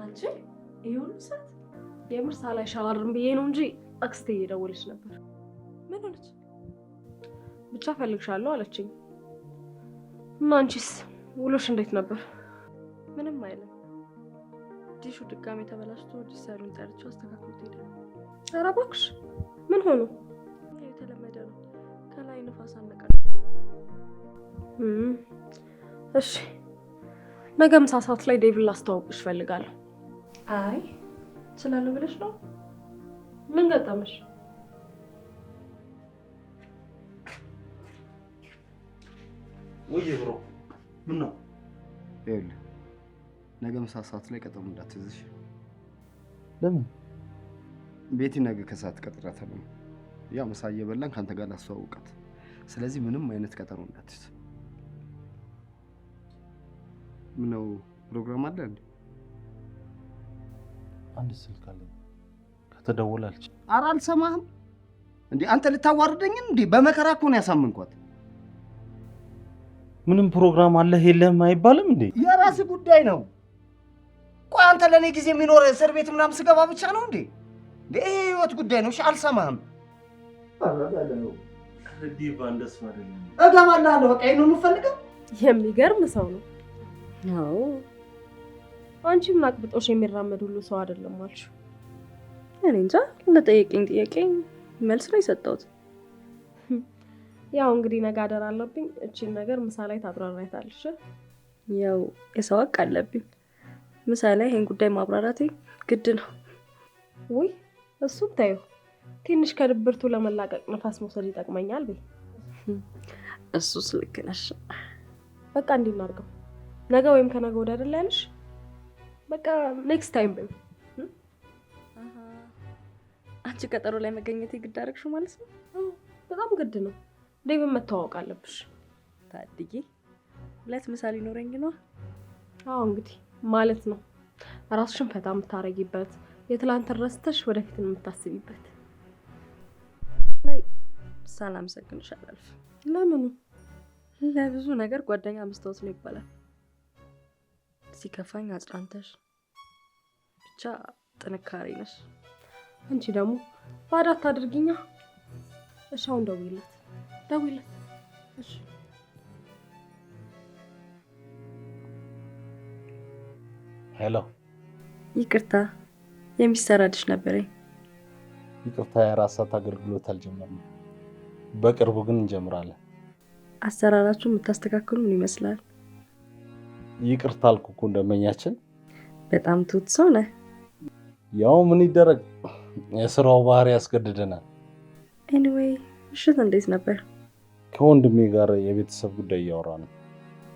አንቺ ይሁን ሰዓት የምር ሳላይሽ አላድርም ብዬ ነው እንጂ አክስቴ እየደወለች ነበር። ምን ሆነች? ብቻ ፈልግሻለሁ አለችኝ። እና አንቺስ ውሎሽ እንዴት ነበር? ምንም አይልም። ዲሹ ድጋሜ ተበላሽቶ ዲሰሩን ጠርቼው አስተካክሎት ሄደ። ኧረ እባክሽ ምን ሆኖ? የተለመደ ነው። ከላይ ንፋስ አነቀል። እሺ ነገ ምሳ ሰዓት ላይ ዴቪን ላስተዋውቅሽ እፈልጋለሁ። አይ እችላለሁ ብለሽ ነው? ምን ገጠመሽ? ወይ ብሮ ምን ነው? ይኸውልህ ነገ ምሳ ሰዓት ላይ ቀጠሮ እንዳትይዝሽ። ለምን? ቤቲ ነገ ከሰዓት ቀጥራታለሁ። ያው ምሳ እየበላን ካንተ ጋር ላስተዋውቃት። ስለዚህ ምንም አይነት ቀጠሮ እንዳትይዝ። ምነው ፕሮግራም አለ እንዴ? አንድ ስልክ አለ ከተደወላልች። ኧረ አልሰማህም እንዴ? አንተ ልታዋርደኝ እንዴ? በመከራ እኮ ነው ያሳመንኳት። ምንም ፕሮግራም አለ የለም አይባልም እንዴ? የራስህ ጉዳይ ነው። ቆይ አንተ ለኔ ጊዜ የሚኖር እስር ቤት ምናምን ስገባ ብቻ ነው እንዴ? ይሄ ህይወት ጉዳይ ነው። እሺ አልሰማህም? አረጋለሁ ዲቫ እንደሱ አይደለም። እገባልሃለሁ። በቃ ይሄን ነው የምፈልገው። የሚገርም ሰው ነው። አዎ አንቺ ምን አቅብጦሽ የሚራመድ ሁሉ ሰው አይደለም አልሽ። እኔ እንጃ ለጠየቀኝ ጥያቄ መልስ ነው የሰጠሁት። ያው እንግዲህ ነገ አደር አለብኝ። እቺን ነገር ምሳ ላይ ታብራራታለሽ። ያው የሰው ሀቅ አለብኝ። ምሳ ላይ ይሄን ጉዳይ ማብራራቴ ግድ ነው። ውይ እሱም ታዩ ትንሽ ከድብርቱ ለመላቀቅ ነፋስ መውሰድ ይጠቅመኛል በይ። እሱስ ልክ ነሽ። በቃ እንዲህ እናድርገው። ነገ ወይም ከነገ ወዲያ አይደል ያልሽ? በቃ ኔክስት ታይም በይ። አንቺ ቀጠሮ ላይ መገኘት ግድ አደረግሽው ማለት ነው? በጣም ግድ ነው። ዴቭን መተዋወቅ አለብሽ። ታድዬ ሁለት ምሳ ሊኖረኝ ነው። አዎ እንግዲህ ማለት ነው ራስሽን ፈታ የምታረጊበት፣ የትላንት ረስተሽ ወደፊት የምታስቢበት። ላይ ሳላመሰግንሽ አላልፍም። ለምኑ? ለብዙ ነገር ጓደኛ መስታወት ነው ይባላል። ሲከፋኝ አጽናንተሽ ብቻ ጥንካሬ ነሽ። አንቺ ደግሞ ባዳ አታድርጊኛ። እሺ አሁን ደውይለት። እሺ ሄሎ። ይቅርታ የሚሰራልሽ ነበረኝ። ይቅርታ የአራት ሰዓት አገልግሎት አልጀመርንም። በቅርቡ ግን እንጀምራለን። አሰራራችሁን የምታስተካክሉን ይመስላል። ይቅርታ አልኩ እኮ እንደመኛችን። በጣም ትሁት ሰው ነህ። ያው ምን ይደረግ የስራው ባህሪ ያስገድደናል። ኤኒዌይ ምሽት እንዴት ነበር? ከወንድሜ ጋር የቤተሰብ ጉዳይ እያወራ ነው።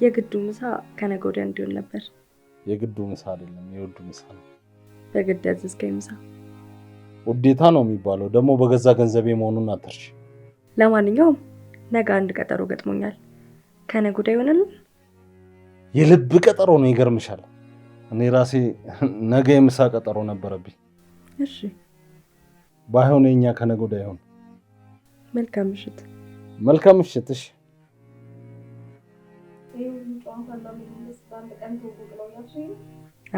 የግዱ ምሳ ከነገ ወዲያ እንዲሆን ነበር። የግዱ ምሳ አይደለም የውዱ ምሳ ነው። በግድ ያዘዝከኝ ምሳ ውዴታ ነው የሚባለው። ደግሞ በገዛ ገንዘቤ መሆኑን አትርሺ። ለማንኛውም ነገ አንድ ቀጠሮ ገጥሞኛል። ከነገ ወዲያ ይሆናል። የልብ ቀጠሮ ነው። ይገርምሻል፣ እኔ ራሴ ነገ የምሳ ቀጠሮ ነበረብኝ። እሺ ባይሆን የኛ ከነገ ወዲያ ይሆን። መልካም ምሽት። መልካም ምሽት። እሺ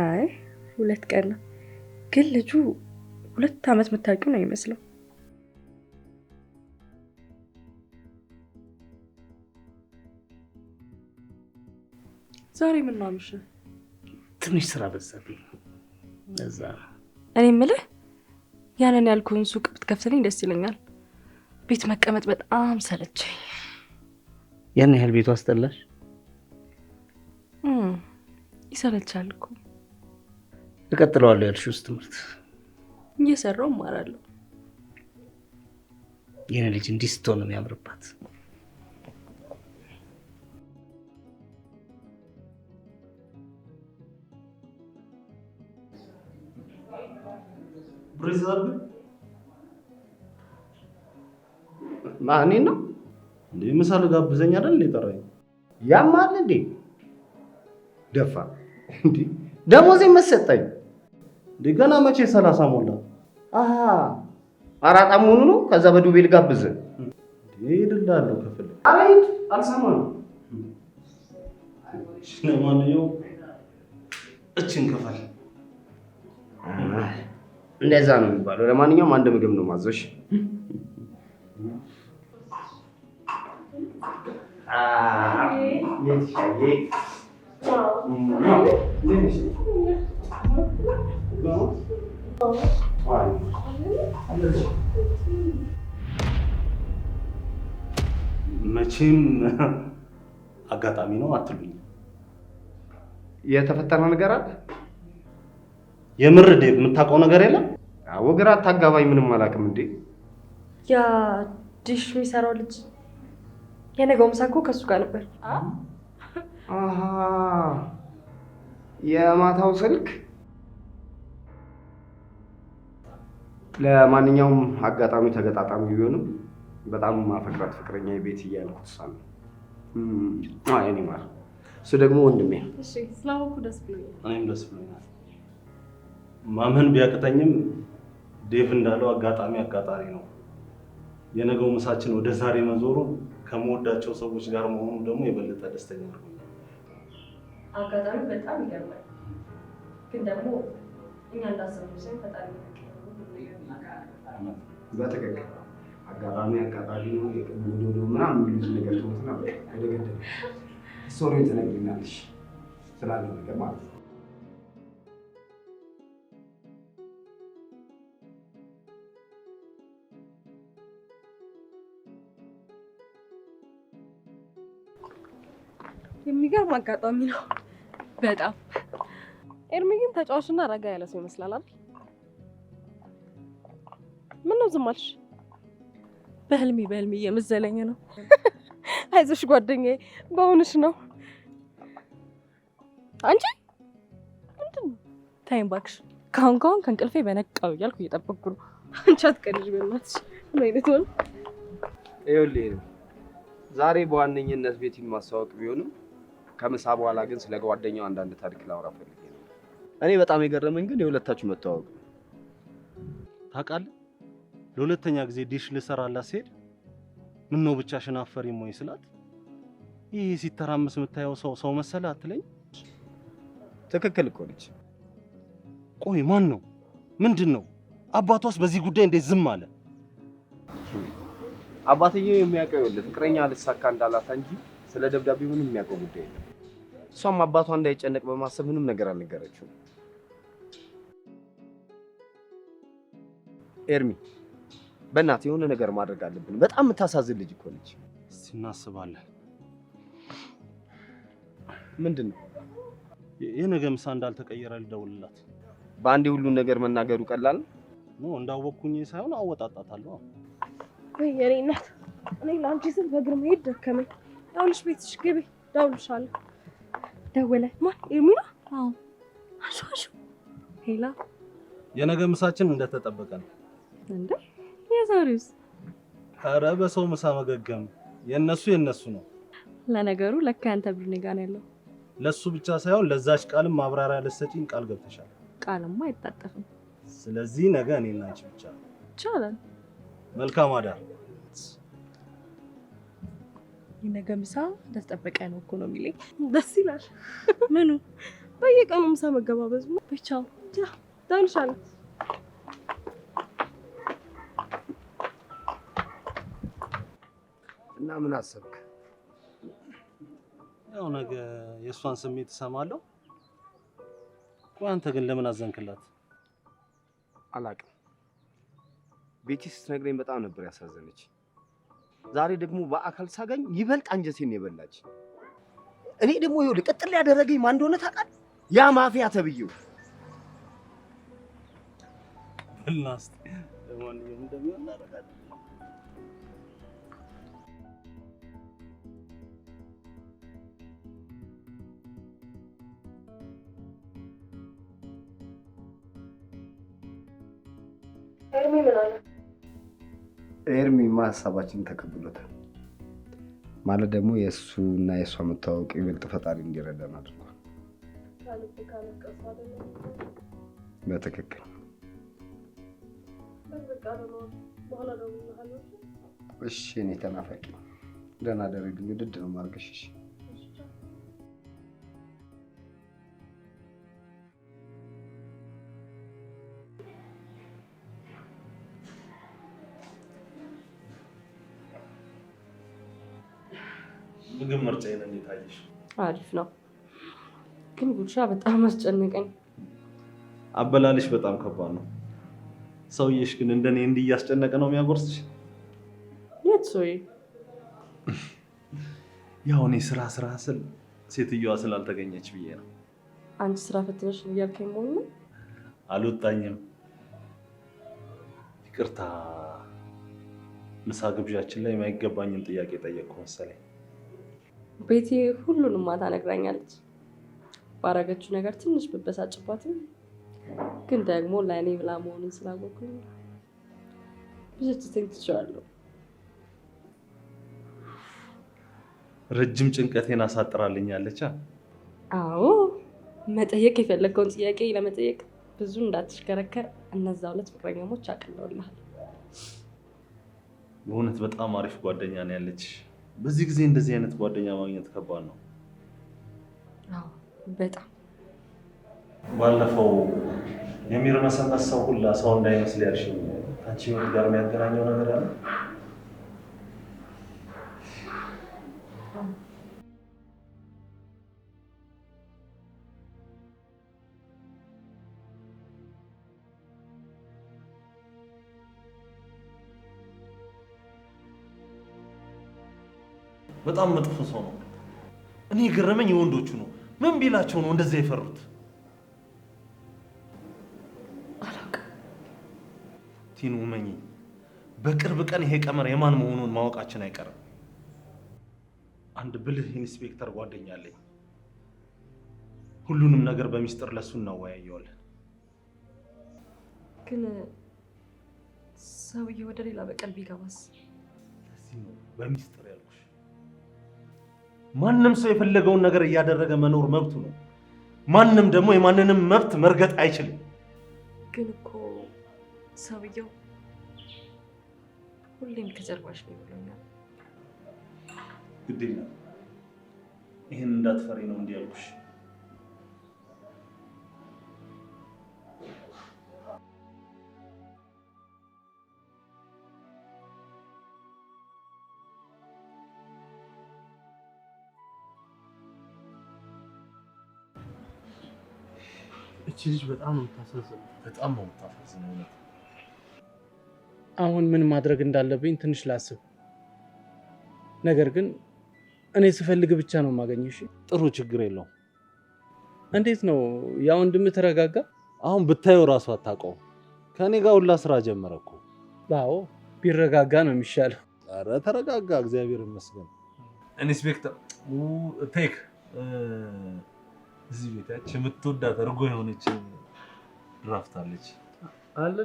አይ 2 ቀን ነው፣ ግን ልጁ 2 ዓመት የምታውቂው ነው የሚመስለው። ዛሬ ምን ነው አምሽ? ትንሽ ስራ በዛብኝ እዛ። እኔ የምልህ ያንን ያልኩህን ሱቅ ብትከፍትልኝ ደስ ይለኛል። ቤት መቀመጥ በጣም ሰለቸኝ። ያን ያህል ቤቱ አስጠላሽ? ይሰለቻል እኮ። እቀጥለዋለሁ ያልሽውስ ትምህርት? እየሰራው እማራለሁ። የኔ ልጅ እንዲህ ስትሆን ነው የሚያምርባት። ብሬዘር ማን ነው እንዴ? ምሳ ልጋብዘኝ አይደል የጠራኝ? ያማል እንዴ? ደፋ እንዴ? ደሞዜ መሰጠኝ እንዴ? ገና መቼ 30 ሞላ? አሃ አራጣ መሆኑ ነው። ከዛ በዱቤ ልጋብዝ እንዴ? ይድላለው ክፍል አቤት አልሰማም። ለማንኛውም እችን ክፈል። እንደዛ ነው የሚባለው። ለማንኛውም አንድ ምግብ ነው ማዘሽ። መቼም አጋጣሚ ነው አትሉኝ። የተፈጠረ ነገር አለ? የምር ዴቭ የምታውቀው ነገር የለም? አዎ ግራ አታጋባኝ። ምንም አላውቅም። እንዴ ያ ዲሽ የሚሰራው ልጅ የነገው ምሳ እኮ ከሱ ጋር ነበር። አሃ የማታው ስልክ። ለማንኛውም አጋጣሚ ተገጣጣሚ ቢሆንም በጣም ማፈቅራት ፍቅረኛ ቤት እያልኩት ሳለ እኔ ማር እሱ ደግሞ ወንድሜ። እሺ ስላወኩ ደስ ብሎኛል። እኔም ደስ ብሎኛል። ማመን ቢያቅተኝም ዴቭ እንዳለው አጋጣሚ አጋጣሚ ነው። የነገው ምሳችን ወደ ዛሬ መዞሩ ከመወዳቸው ሰዎች ጋር መሆኑ ደግሞ የበለጠ ደስተኛ ነው። አጋጣሚ በጣም ይገርማል። ግን ደግሞ እኛ እንዳሰብነው ሳይሆን ፈጣሪ በትክክል አጋጣሚ አጋጣሚ ነው። የቅድሞ ምናምን የሚሉት ነገር ትሞትና ወደ ገደል ስቶሪውን ትነግሪናለሽ ስላለው ነገር ማለት ነው። የሚገርም አጋጣሚ ነው በጣም። ኤርሚ ግን ተጫዋችና ረጋ ያለ ሰው ይመስላል አይደል? ምን ነው ዝም አልሽ? በህልሜ እየመሰለኝ ነው። አይዞሽ ጓደኛዬ፣ በእውንሽ ነው። አንቺ ምንድን ነው? ታይም ባክሽ። ካሁን ከእንቅልፌ በነቃው እያልኩ እየጠበቅኩ ነው። አንቺ አትቀልጅ በእናትሽ። ምን አይነት ነው? ይኸውልህ ዛሬ በዋነኝነት ቤቲን ማስተዋወቅ ቢሆንም ከምሳ በኋላ ግን ስለ ጓደኛው አንዳንድ ታሪክ ላወራ ፈልጌ ነው። እኔ በጣም የገረመኝ ግን የሁለታችሁ መተዋወቅ። ታውቃለህ፣ ለሁለተኛ ጊዜ ዲሽ ልሰራላት ስሄድ ምን ነው ብቻሽን አፈሪም ወይ ስላት ይሄ ሲተራመስ የምታየው ሰው መሰለ አትለኝ? ትክክል እኮ ነች። ቆይ ማን ነው? ምንድን ነው? አባቷስ በዚህ ጉዳይ እንዴት ዝም አለ? አባትየው የሚያውቀው ይኸውልህ ፍቅረኛ ልሳካ እንዳላት እንጂ ስለ ደብዳቤው ምንም የሚያውቀው ጉዳይ የለም። እሷም አባቷ እንዳይጨነቅ በማሰብ ምንም ነገር አልነገረችውም። ኤርሚ በእናትህ የሆነ ነገር ማድረግ አለብን። በጣም የምታሳዝን ልጅ እኮ ነች። እስቲ እናስባለን። ምንድን ነው? የነገ ምሳ እንዳልተቀየረ ልደውልላት። በአንዴ ሁሉን ነገር መናገሩ ቀላል ነው? እንዳወቅኩኝ ሳይሆን አወጣጣታለሁ። ወይ የኔ እናት፣ እኔ ለአንቺ ስል በእግር መሄድ ደከመኝ። ያውልሽ ቤትሽ ግቢ፣ እደውልልሻለሁ። ደወለ? ማን? ኤርሚ ነው? አዎ። አሹ ሄላ። የነገ ምሳችን እንደተጠበቀ ነው። እንዴ የዛሬውስ? ኧረ በሰው ምሳ መገገም የነሱ ነው። ለነገሩ ለካ ያንተ ብር እኔ ጋር ነው ያለው። ለሱ ብቻ ሳይሆን ለዛች ቃልም ማብራሪያ ልትሰጪኝ ቃል ገብተሻል። ቃልማ አይታጠፍም። ስለዚህ ነገ እኔና አንቺ ብቻ ይቻላል። መልካም አዳር። የነገ ምሳ እንደተጠበቀ ነው እኮ ነው የሚለኝ። ደስ ይላል። ምኑ? በየቀኑ ምሳ መገባበዙ ብቻ እደውልልሻለሁ። እና ምን አሰብክ? ያው ነገ የእሷን ስሜት እሰማለሁ። ቆይ አንተ ግን ለምን አዘንክላት? አላውቅም። ቤቲ ስትነግረኝ በጣም ነበር ያሳዘነች። ዛሬ ደግሞ በአካል ሳገኝ ይበልጥ አንጀቴን የበላች። እኔ ደግሞ ይኸውልህ ቅጥል ያደረገኝ ማን እንደሆነ ታውቃለህ? ያ ማፊያ ተብዬው። በላስት ለማንኛውም እንደሚሆን እናደርጋለን። ኤርሚ ምን አለ? ኤርሚማ ሀሳባችንን ተቀብሎታል። ማለት ደግሞ የእሱ እና የእሷ መተዋወቅ ይበልጥ ፈጣሪ እንዲረዳን አድርጓል። በትክክል እሺ። እኔ ተናፋቂ ደህና ደረግልኝ። ውድድ ነው ማርገሽ። እሺ ምግብ ምርጫዬን እንዴት አየሽ? አሪፍ ነው፣ ግን ጉርሻ በጣም አስጨነቀኝ። አበላልሽ በጣም ከባድ ነው። ሰውዬሽ ግን እንደኔ እንዲህ እያስጨነቀ ነው የሚያጎርስሽ? የት ሰውዬ? ያው እኔ ስራ ስል ሴትዮዋ ስላልተገኘች ብዬ ነው። አንቺ ስራ ፈትነሽ እያልከኝ መሆኑ ነው? አልወጣኝም። ይቅርታ፣ ምሳ ግብዣችን ላይ የማይገባኝን ጥያቄ ጠየቅኩ መሰለኝ። ቤቴ ሁሉንም ማታ ነግራኛለች። ባረገችው ነገር ትንሽ ብበሳጭባትም ግን ደግሞ ለእኔ ብላ መሆኑን ስላወቅኩኝ ብቻችን ትችላለሁ። ረጅም ጭንቀቴን አሳጥራልኛለች። አዎ፣ መጠየቅ የፈለግከውን ጥያቄ ለመጠየቅ ብዙ እንዳትሽከረከር እነዛ ሁለት ፍቅረኛሞች አቅለውልሃል። በእውነት በጣም አሪፍ ጓደኛ ነው ያለች። በዚህ ጊዜ እንደዚህ አይነት ጓደኛ ማግኘት ከባድ ነው። አዎ በጣም። ባለፈው የሚርመሰመስ ሰው ሁላ ሰው እንዳይመስል ያልሽኝ አንቺ ህይወት ጋር የሚያገናኘው ነገር አለ? በጣም መጥፎ ሰው ነው። እኔ ገረመኝ የወንዶቹ ነው። ምን ቢላቸው ነው እንደዛ የፈሩት? አላውቅም። ቲኑ መኝ በቅርብ ቀን ይሄ ቀመር የማን መሆኑን ማወቃችን አይቀርም። አንድ ብልህ ኢንስፔክተር ጓደኛ አለኝ። ሁሉንም ነገር በሚስጥር ለሱ እናወያየዋለን። ግን ሰውዬው ወደ ሌላ በቀል ቢገባስ? ለዚህ ነው በሚስጥር ያልኩሽ። ማንም ሰው የፈለገውን ነገር እያደረገ መኖር መብቱ ነው። ማንም ደግሞ የማንንም መብት መርገጥ አይችልም። ግን እኮ ሰውየው ሁሌም ከጀርባሽ ነው ብሎኛል። ግድ የለም ይህን እንዳትፈሪ ነው እንዲህ ያልኩሽ። እቺ ልጅ በጣም ነው የምታሳዝነው። በጣም ነው የምታሳዝነው። አሁን ምን ማድረግ እንዳለብኝ ትንሽ ላስብ። ነገር ግን እኔ ስፈልግ ብቻ ነው የማገኘው። እሺ ጥሩ፣ ችግር የለውም። እንዴት ነው ያ ወንድም ተረጋጋ? አሁን ብታየው ራሱ አታውቀውም። ከእኔ ጋር ሁላ ስራ ጀመረ እኮ። አዎ ቢረጋጋ ነው የሚሻለው። ኧረ ተረጋጋ፣ እግዚአብሔር ይመስገን። ኢንስፔክተር ቴክ እዚህ ቤታች የምትወዳት እርጎ የሆነች ድራፍት አለች አለ።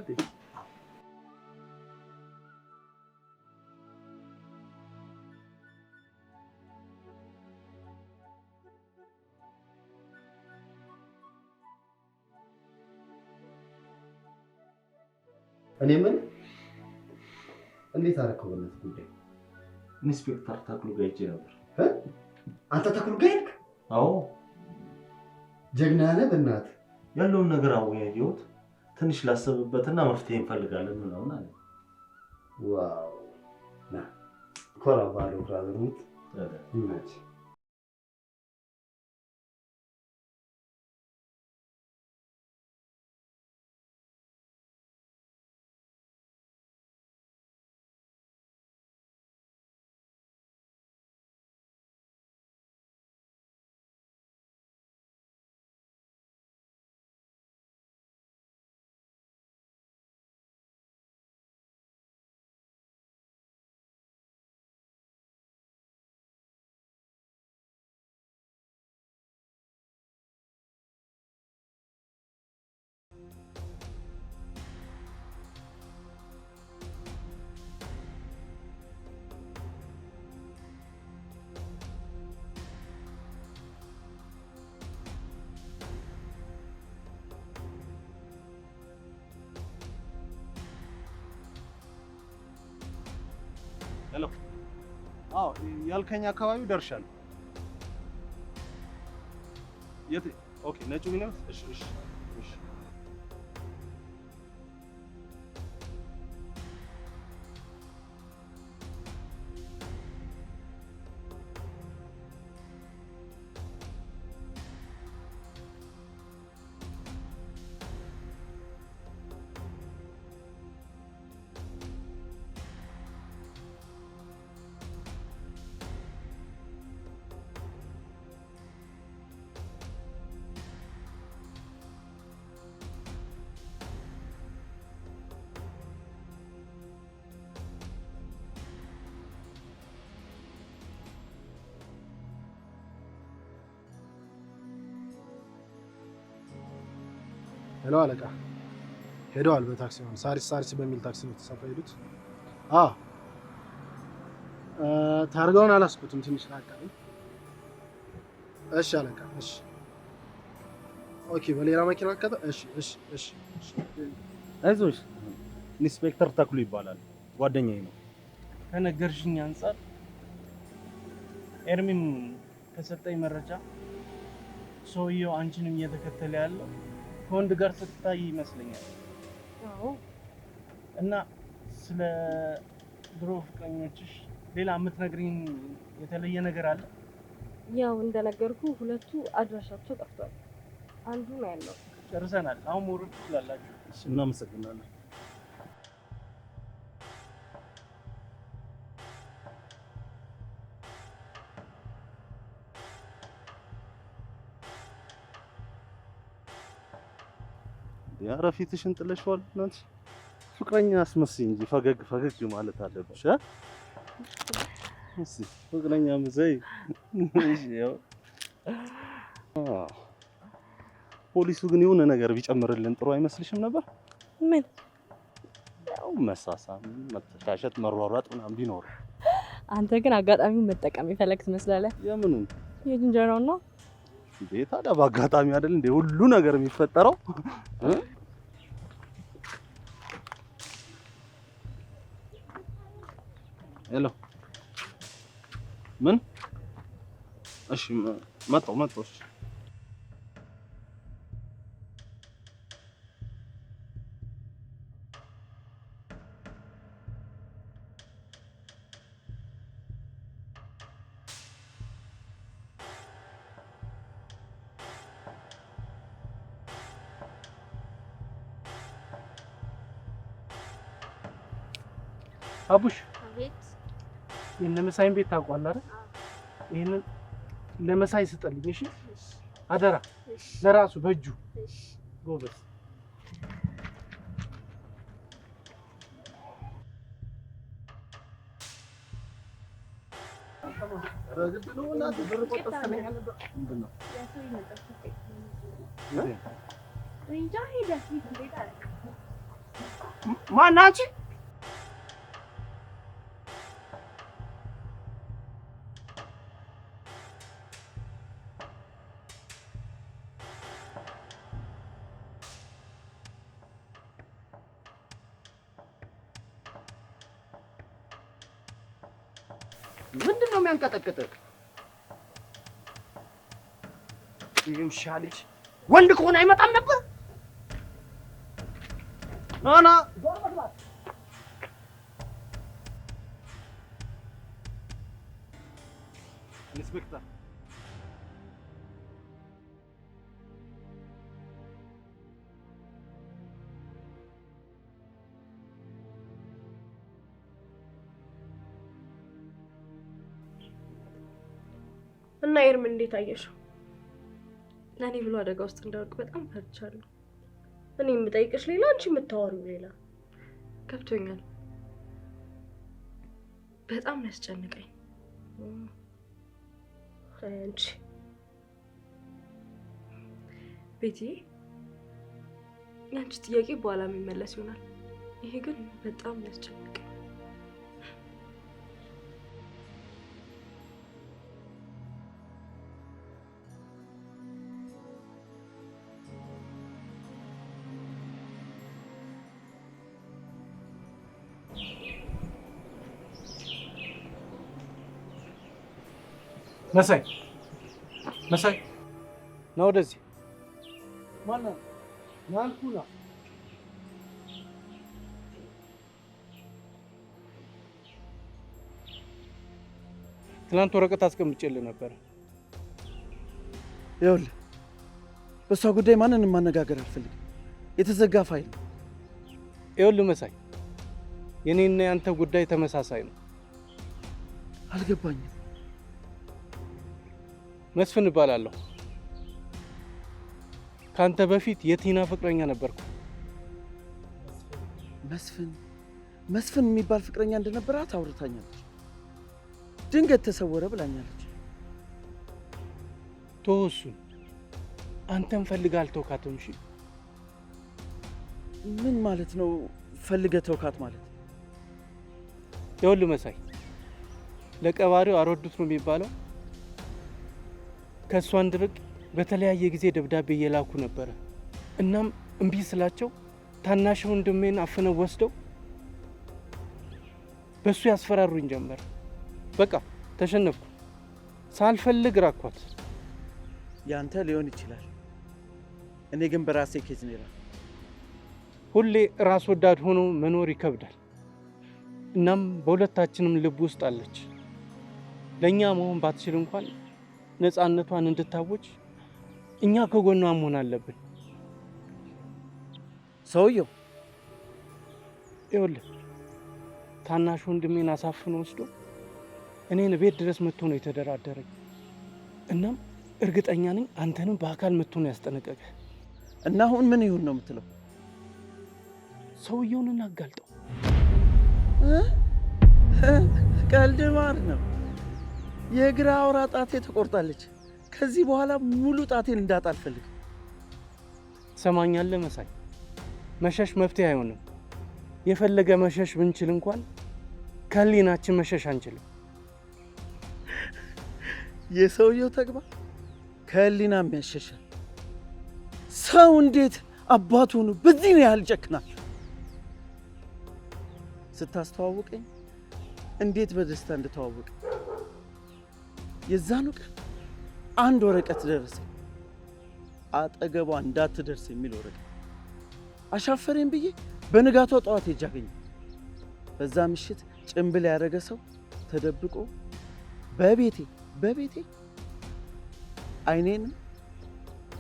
እኔ ምን እንዴት አደረከው? በእናትህ ጉዳይ ኢንስፔክተር ተክሉ ጋር ሄጄ ነበር። አንተ ተክሉ ጋር ሄድክ? አዎ ጀግና ነህ። በእናትህ ያለውን ነገር አወያየሁት። ትንሽ ላሰብበትና መፍትሄ እንፈልጋለን ምናምን አለ። ዋው ና ኮራ ባለው ብራዘሩት ይመች። ሄሎ። አዎ ያልከኝ አካባቢ ደርሻለሁ። የት? ኦኬ ነጩ ሚኒባስ። እሺ እሺ እሺ። ሄሎ አለቃ፣ ሄደዋል በታክሲ ነው። ሳሪስ በሚል ታክሲ ነው ተሳፍረው ሄዱት። ታርጋውን አላስኩትም፣ ትንሽ ራቀኝ። እሺ አለቃ፣ እሺ ኦኬ። በሌላ መኪና አከተ። እሺ እሺ እሺ እሺ። አይዞሽ፣ ኢንስፔክተር ተክሉ ይባላል፣ ጓደኛዬ ነው። ከነገርሽኝ አንጻር ኤርሚን ከሰጠኝ መረጃ ሰውየው አንቺንም እየተከተለ ያለው ከወንድ ጋር ስትታይ ይመስለኛል። አዎ። እና ስለ ድሮ ፍቅረኞችሽ ሌላ የምትነግሪኝ የተለየ ነገር አለ? ያው እንደነገርኩ ሁለቱ አድራሻቸው ጠፍቷል። አንዱ ነው ያለው። ጨርሰናል። አሁን መውረድ ትችላላችሁ። እናመሰግናለን። ኧረ ፊትሽን ጥለሽዋል እናንተ። ፍቅረኛ አስመስይ እንጂ ፈገግ ፈገግ ማለት አለብሽ። እሺ ፍቅረኛ ምዘይ። እሺ ያው ፖሊሱ ግን የሆነ ነገር ቢጨምርልን ጥሩ አይመስልሽም ነበር? ምን? ያው መሳሳም፣ መተሻሸት፣ መሯሯጥ ምናምን ቢኖር። አንተ ግን አጋጣሚውን መጠቀም የፈለግ ትመስላለህ። የምኑን? የዝንጀሮውን ነው እንዴ? ታዲያ በአጋጣሚ አይደል እንዴ ሁሉ ነገር የሚፈጠረው? ሄሎ ምን? እሺ መጣሁ። እሺ አቡሽ አቤት። የእነ መሳይን ቤት ታውቋል አይደል? ይሄንን ለመሳይ ስጠልኝ እሺ? አደራ ለራሱ በእጁ ጎበዝ። ማናች? ምንድን ነው የሚያንቀጠቅጥህ? ይምሻ ልጅ ወንድ ከሆነ አይመጣም ነበር። ናና ኢንስፔክተር እና ኤርምን እንዴት አየሽው? ለኔ ብሎ አደጋ ውስጥ እንዳወርቅ በጣም ፈርቻለሁ። እኔ የምጠይቅሽ ሌላ፣ አንቺ የምታወሪው ሌላ። ገብቶኛል። በጣም ያስጨንቀኝ አንቺ ቤቲ። ያንቺ ጥያቄ በኋላ የሚመለስ ይሆናል። ይሄ ግን በጣም ያስጨንቀኝ። መሳይ ና ወደዚህ። ማነው? ና አልኩህ ና። ትናንት ወረቀት አስቀምጬልህ ነበር። ይኸውልህ በእሷ ጉዳይ ማንንም ማነጋገር አልፈልግም። የተዘጋ ፋይል ነው። ይኸውልህ መሳይ፣ የኔና ያንተ ጉዳይ ተመሳሳይ ነው። አልገባኝም። መስፍን እባላለሁ። ካንተ በፊት የቲና ፍቅረኛ ነበርኩ። መስፍን የሚባል ፍቅረኛ እንደነበራት አውርታኛለች። ድንገት ተሰወረ ብላኛለች። ተወው እሱን። አንተም ፈልገህ አልተውካትም። እሺ ምን ማለት ነው ፈልገህ ተውካት ማለት? ይኸውልህ መሳይ፣ ለቀባሪው አልወዱት ነው የሚባለው። ከእሷ እንድርቅ በተለያየ ጊዜ ደብዳቤ እየላኩ ነበረ። እናም እምቢ ስላቸው ታናሽ ወንድሜን አፍነው ወስደው በሱ ያስፈራሩኝ ጀመር። በቃ ተሸነፍኩ። ሳልፈልግ ራኳት። ያንተ ሊሆን ይችላል፣ እኔ ግን በራሴ ኬዝ ነው። ሁሌ ራስ ወዳድ ሆኖ መኖር ይከብዳል። እናም በሁለታችንም ልብ ውስጥ አለች። ለእኛ መሆን ባትችል እንኳን ነፃነቷን እንድታወጅ እኛ ከጎኗ መሆን አለብን። ሰውየው ይኸውልህ ታናሽ ወንድሜን አሳፍኖ ወስዶ እኔን ቤት ድረስ መጥቶ ነው የተደራደረኝ። እናም እርግጠኛ ነኝ አንተንም በአካል መጥቶ ነው ያስጠነቀቀ። እና አሁን ምን ይሁን ነው የምትለው? ሰውየውን እናጋልጠው። ቀልድ ማር ነው። የግራ አውራ ጣቴ ተቆርጣለች። ከዚህ በኋላ ሙሉ ጣቴን እንዳጣ አልፈልግም። ትሰማኛለህ መሳይ? መሸሽ መፍትሄ አይሆንም። የፈለገ መሸሽ ብንችል እንኳን ከህሊናችን መሸሽ አንችልም። የሰውየው ተግባር ከህሊናም ያሸሻል። ሰው እንዴት አባቱ ሆኖ በዚህ ነው ያህል ጨክናል? ስታስተዋውቀኝ እንዴት በደስታ እንደተዋወቀ የዛኑ ቀን አንድ ወረቀት ደረሰ። አጠገቧ እንዳትደርስ የሚል ወረቀት። አሻፈረኝ ብዬ በንጋቷ ጠዋት ሄጄ አገኘሁ። በዛ ምሽት ጭንብል ያደረገ ሰው ተደብቆ በቤቴ አይኔንም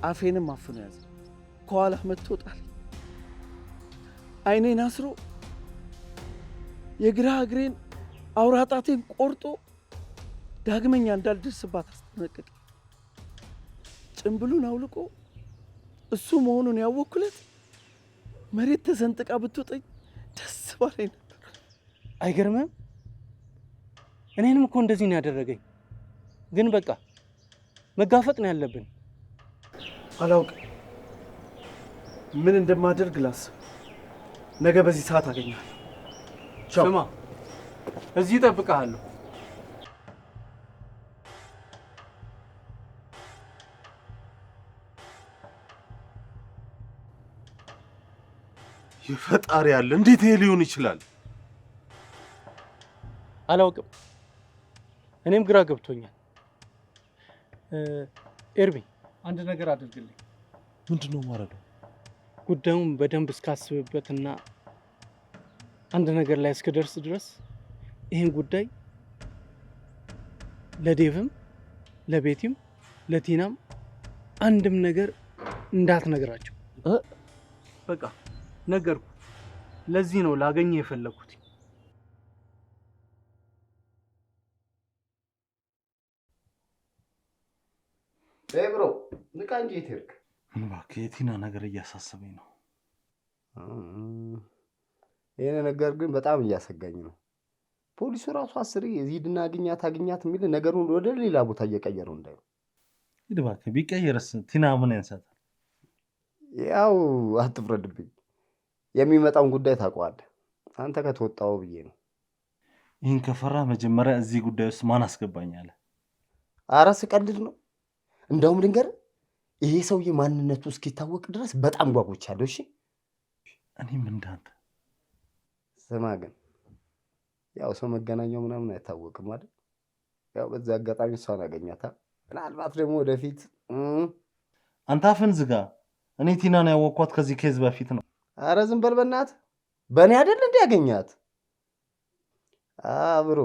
አፌንም አፍኖ ያዘ። ከኋላ መጥቶ ጣል። አይኔን አስሮ የግራ እግሬን አውራ ጣቴን ቆርጦ ዳግመኛ እንዳልደርስባት አስጠነቀቀ። ጭንብሉን አውልቆ እሱ መሆኑን ያወኩለት መሬት ተሰንጥቃ ብትወጠኝ ደስ ባለኝ ነበር። አይገርምም? እኔንም እኮ እንደዚህ ነው ያደረገኝ። ግን በቃ መጋፈጥ ነው ያለብን። አላውቅም ምን እንደማደርግ ላስብ። ነገ በዚህ ሰዓት አገኛለሁ። ስማ፣ እዚህ እጠብቅሃለሁ። የፈጣሪ ያለ እንዴት ይሄ ሊሆን ይችላል? አላውቅም። እኔም ግራ ገብቶኛል። ኤርሚ አንድ ነገር አድርግልኝ። ምንድነው ማረገው? ጉዳዩን በደንብ እስካስብበትና አንድ ነገር ላይ እስክደርስ ድረስ ይህን ጉዳይ ለዴቭም ለቤቲም ለቲናም አንድም ነገር እንዳትነግራቸው። በቃ ነገርኩ። ለዚህ ነው ላገኘ የፈለኩት። ብሮ ንቃ እንጂ የት ሄድክ? እባክህ የቲና ነገር እያሳሰበኝ ነው። ይሄ ነገር ግን በጣም እያሰጋኝ ነው። ፖሊሱ ራሱ አስሬ ሂድና አግኛት የሚል ነገሩን ወደ ሌላ ቦታ እየቀየረው እንዳይሆን። ሂድ እባክህ። ቢቀየርስ ቲና ምን ያንሳታል? ያው አትፍረድብኝ። የሚመጣውን ጉዳይ ታውቀዋለህ። አንተ ከተወጣው ብዬ ነው። ይህን ከፈራ መጀመሪያ እዚህ ጉዳይ ውስጥ ማን አስገባኝ አለ? ኧረ ስቀልድ ነው። እንደውም ልንገርህ፣ ይሄ ሰውዬ ማንነቱ እስኪታወቅ ድረስ በጣም ጓጉቻለሁ። እሺ እኔም እንዳንተ። ስማ ግን ያው ሰው መገናኛው ምናምን አይታወቅም አይደል? ያው በዚህ አጋጣሚ እሷን አገኛታል። ምናልባት ደግሞ ወደፊት አንተ አፍን ዝጋ። እኔ ቲናን ያወቅኳት ከዚህ ኬዝ በፊት ነው። አረ ዝም በል በእናትህ። በእኔ አይደል እንዴ ያገኛት? ብሮ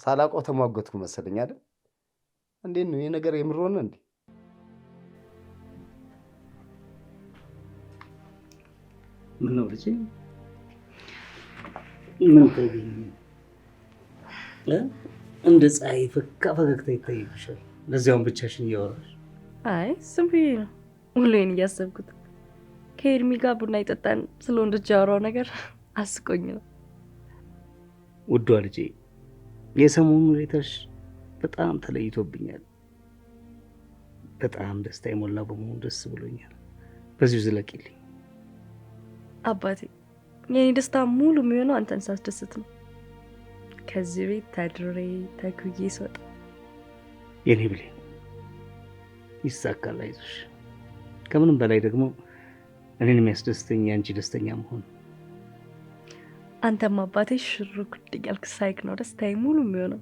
ሳላውቀው ተሟገትኩ መሰለኝ አይደል? እንዴት ነው ይሄ ነገር የምር ሆነ እንዴ? ምን ነው ልጅ? ምን ተገኘ? እንደ ፀሐይ ፈገግታ ይታይብሻል። ለዚያውም ብቻሽን እያወራሽ። አይ ዝም ብዬ ነው ውሎዬን እያሰብኩት። ከኤርሚ ጋር ቡና ይጠጣን ስለ ወንዶች ያወራው ነገር አስቆኝ ነው። ውዷ ልጄ፣ የሰሞኑ ሁኔታሽ በጣም ተለይቶብኛል። በጣም ደስታ የሞላ በመሆኑ ደስ ብሎኛል። በዚሁ ዝለቂልኝ አባቴ። የኔ ደስታ ሙሉ የሚሆነው አንተን ሳስደስት ነው። ከዚህ ቤት ተድሬ ተጉዬ ስወጣ። የኔ ብሌን ይሳካል፣ አይዞሽ። ከምንም በላይ ደግሞ እኔን የሚያስደስተኝ አንቺ ደስተኛ መሆን። አንተም አባቴ ሽሩ ጉድ እያልክ ሳይክ ነው ደስታዬ ሙሉ የሚሆነው።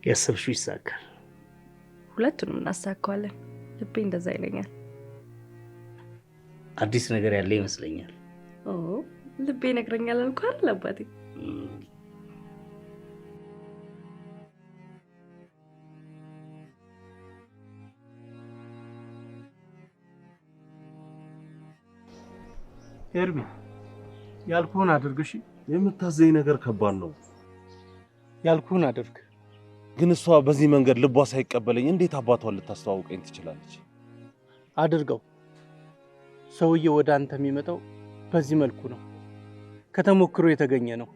ያሰብሽው ይሳካል። ሁለቱንም እናሳካዋለን። ልቤ እንደዛ ይለኛል። አዲስ ነገር ያለ ይመስለኛል። ልቤ ይነግረኛል አልኩ አይደል አባቴ? ኤርሚ ያልኩህን አድርግ እሺ። የምታዘኝ ነገር ከባድ ነው። ያልኩህን አድርግ። ግን እሷ በዚህ መንገድ ልቧ ሳይቀበለኝ እንዴት አባቷን ልታስተዋውቀኝ ትችላለች? አድርገው። ሰውዬው ወደ አንተ የሚመጣው በዚህ መልኩ ነው። ከተሞክሮ የተገኘ ነው።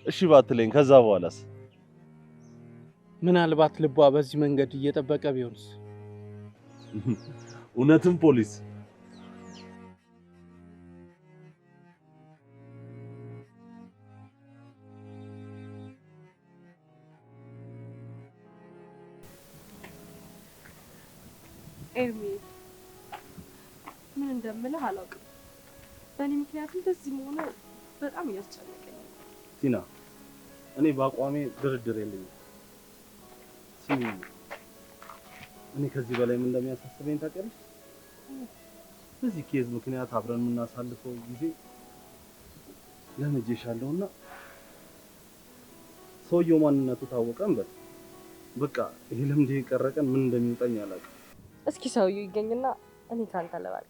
እሺ ባትለኝ ከዛ በኋላስ? ምናልባት ልቧ በዚህ መንገድ እየጠበቀ ቢሆንስ? እውነትም ፖሊስ ኤርሚ ምን እንደምልህ አላውቅም። በእኔ ምክንያት እንደዚህ መሆኑ በጣም እያስጨነቀኝ ነው። ቲና፣ እኔ በአቋሜ ድርድር የለኝም። ስሚ፣ እኔ ከዚህ በላይ ምን እንደሚያሳስበኝ ታውቂያለሽ? በዚህ ኬዝ ምክንያት አብረን የምናሳልፈው ጊዜ ለምጄሻለሁና ሰውየው ማንነቱ ታወቀን በቃ ይሄ ልምድ የቀረቀን ምን እንደሚውጠኝ አላውቅም። እስኪ ሰውዬው ይገኝና እኔ ካንተ ለባቅ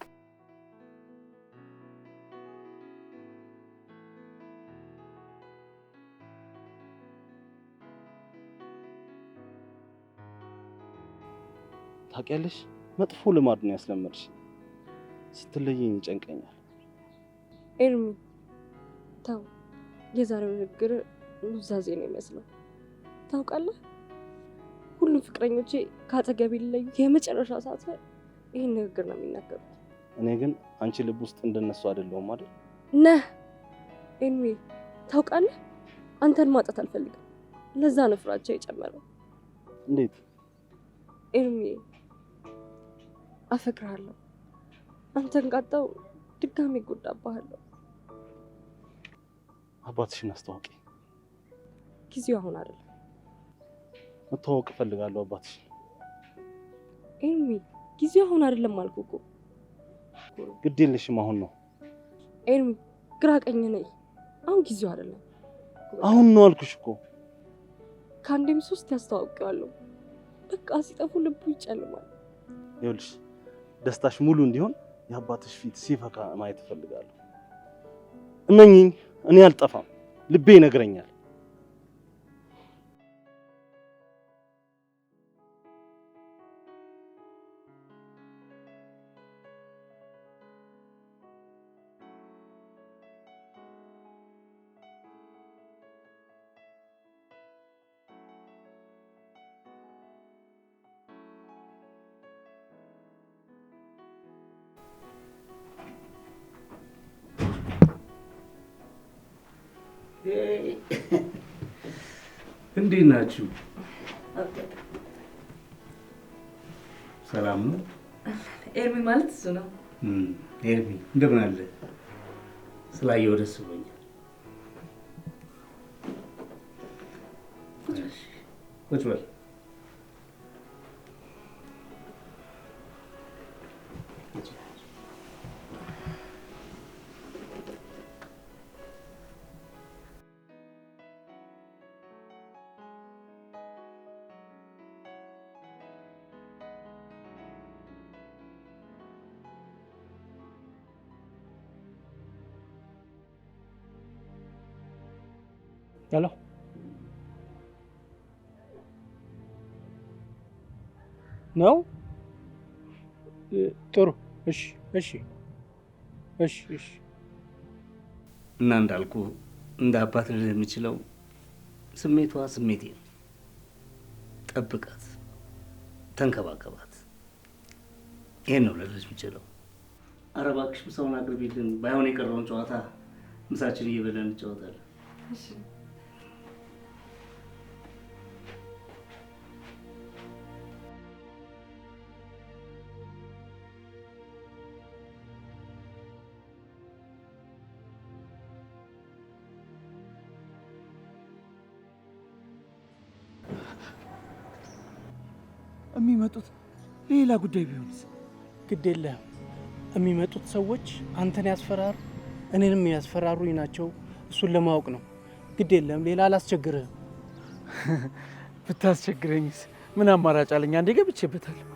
ታውቂያለሽ፣ መጥፎ ልማድ ነው ያስለመድሽ። ስትለየኝ ይጨንቀኛል። ኤርሚ ተው፣ የዛሬው ንግግር ኑዛዜ ነው የሚመስለው። ታውቃለህ፣ ሁሉም ፍቅረኞቼ ከአጠገቤ ሊለዩ የመጨረሻ ሰዓት ላይ ይህን ንግግር ነው የሚናገሩት። እኔ ግን አንቺ ልብ ውስጥ እንደነሱ አይደለሁም አይደል? ነህ ኤርሚ። ታውቃለህ፣ አንተን ማጣት አልፈልግም። ለዛ ነው ፍራቻ የጨመረው። እንዴት? ኤርሚ አፈቅርሃለሁ። አንተን ካጣው ድጋሜ እጎዳብሃለሁ። አባትሽን አስተዋውቂ። ጊዜው አሁን አይደለም። መተዋወቅ እፈልጋለሁ አባትሽን። ኤርሚ ጊዜው አሁን አይደለም አልኩህ እኮ። ግድ የለሽም፣ አሁን ነው። ኤርሚ ግራ ቀኝ ነኝ። አሁን ጊዜው አይደለም። አሁን ነው አልኩሽ እኮ። ከአንዴም 3 ያስተዋውቀዋለሁ። በቃ ሲጠፉ ልቡ ይጨልማል። ይኸውልሽ፣ ደስታሽ ሙሉ እንዲሆን የአባትሽ ፊት ሲፈካ ማየት እፈልጋለሁ። እመኚኝ፣ እኔ አልጠፋም፣ ልቤ ይነግረኛል። እንዴት ናችሁ? ሰላም ነው? ኤርሚ ማለት እሱ ነው። ኤርሚ እንደምን አለ? ስላየው ደስ ብሎኛል። ቁጭ በል። ሄሎ ነው? ጥሩ። እሺ እሺ እሺ እሺ። እና እንዳልኩ እንደ አባት ልልህ የምችለው ስሜቷ ስሜቴ ነው። ጠብቃት፣ ተንከባከባት። ይሄን ነው ልልህ የምችለው። ኧረ እባክሽ ምሳውን አቅርቢልን። ባይሆን የቀረውን ጨዋታ ምሳችን እየበላን እንጫወታለን። እሺ የሚመጡት ሌላ ጉዳይ ቢሆንስ? ግድ የለህም። የሚመጡት ሰዎች አንተን ያስፈራሩ እኔንም ያስፈራሩኝ ናቸው። እሱን ለማወቅ ነው። ግድ የለም፣ ሌላ አላስቸግርህም። ብታስቸግረኝስ ምን አማራጭ አለኝ? አንዴ ገብቼበታለሁ።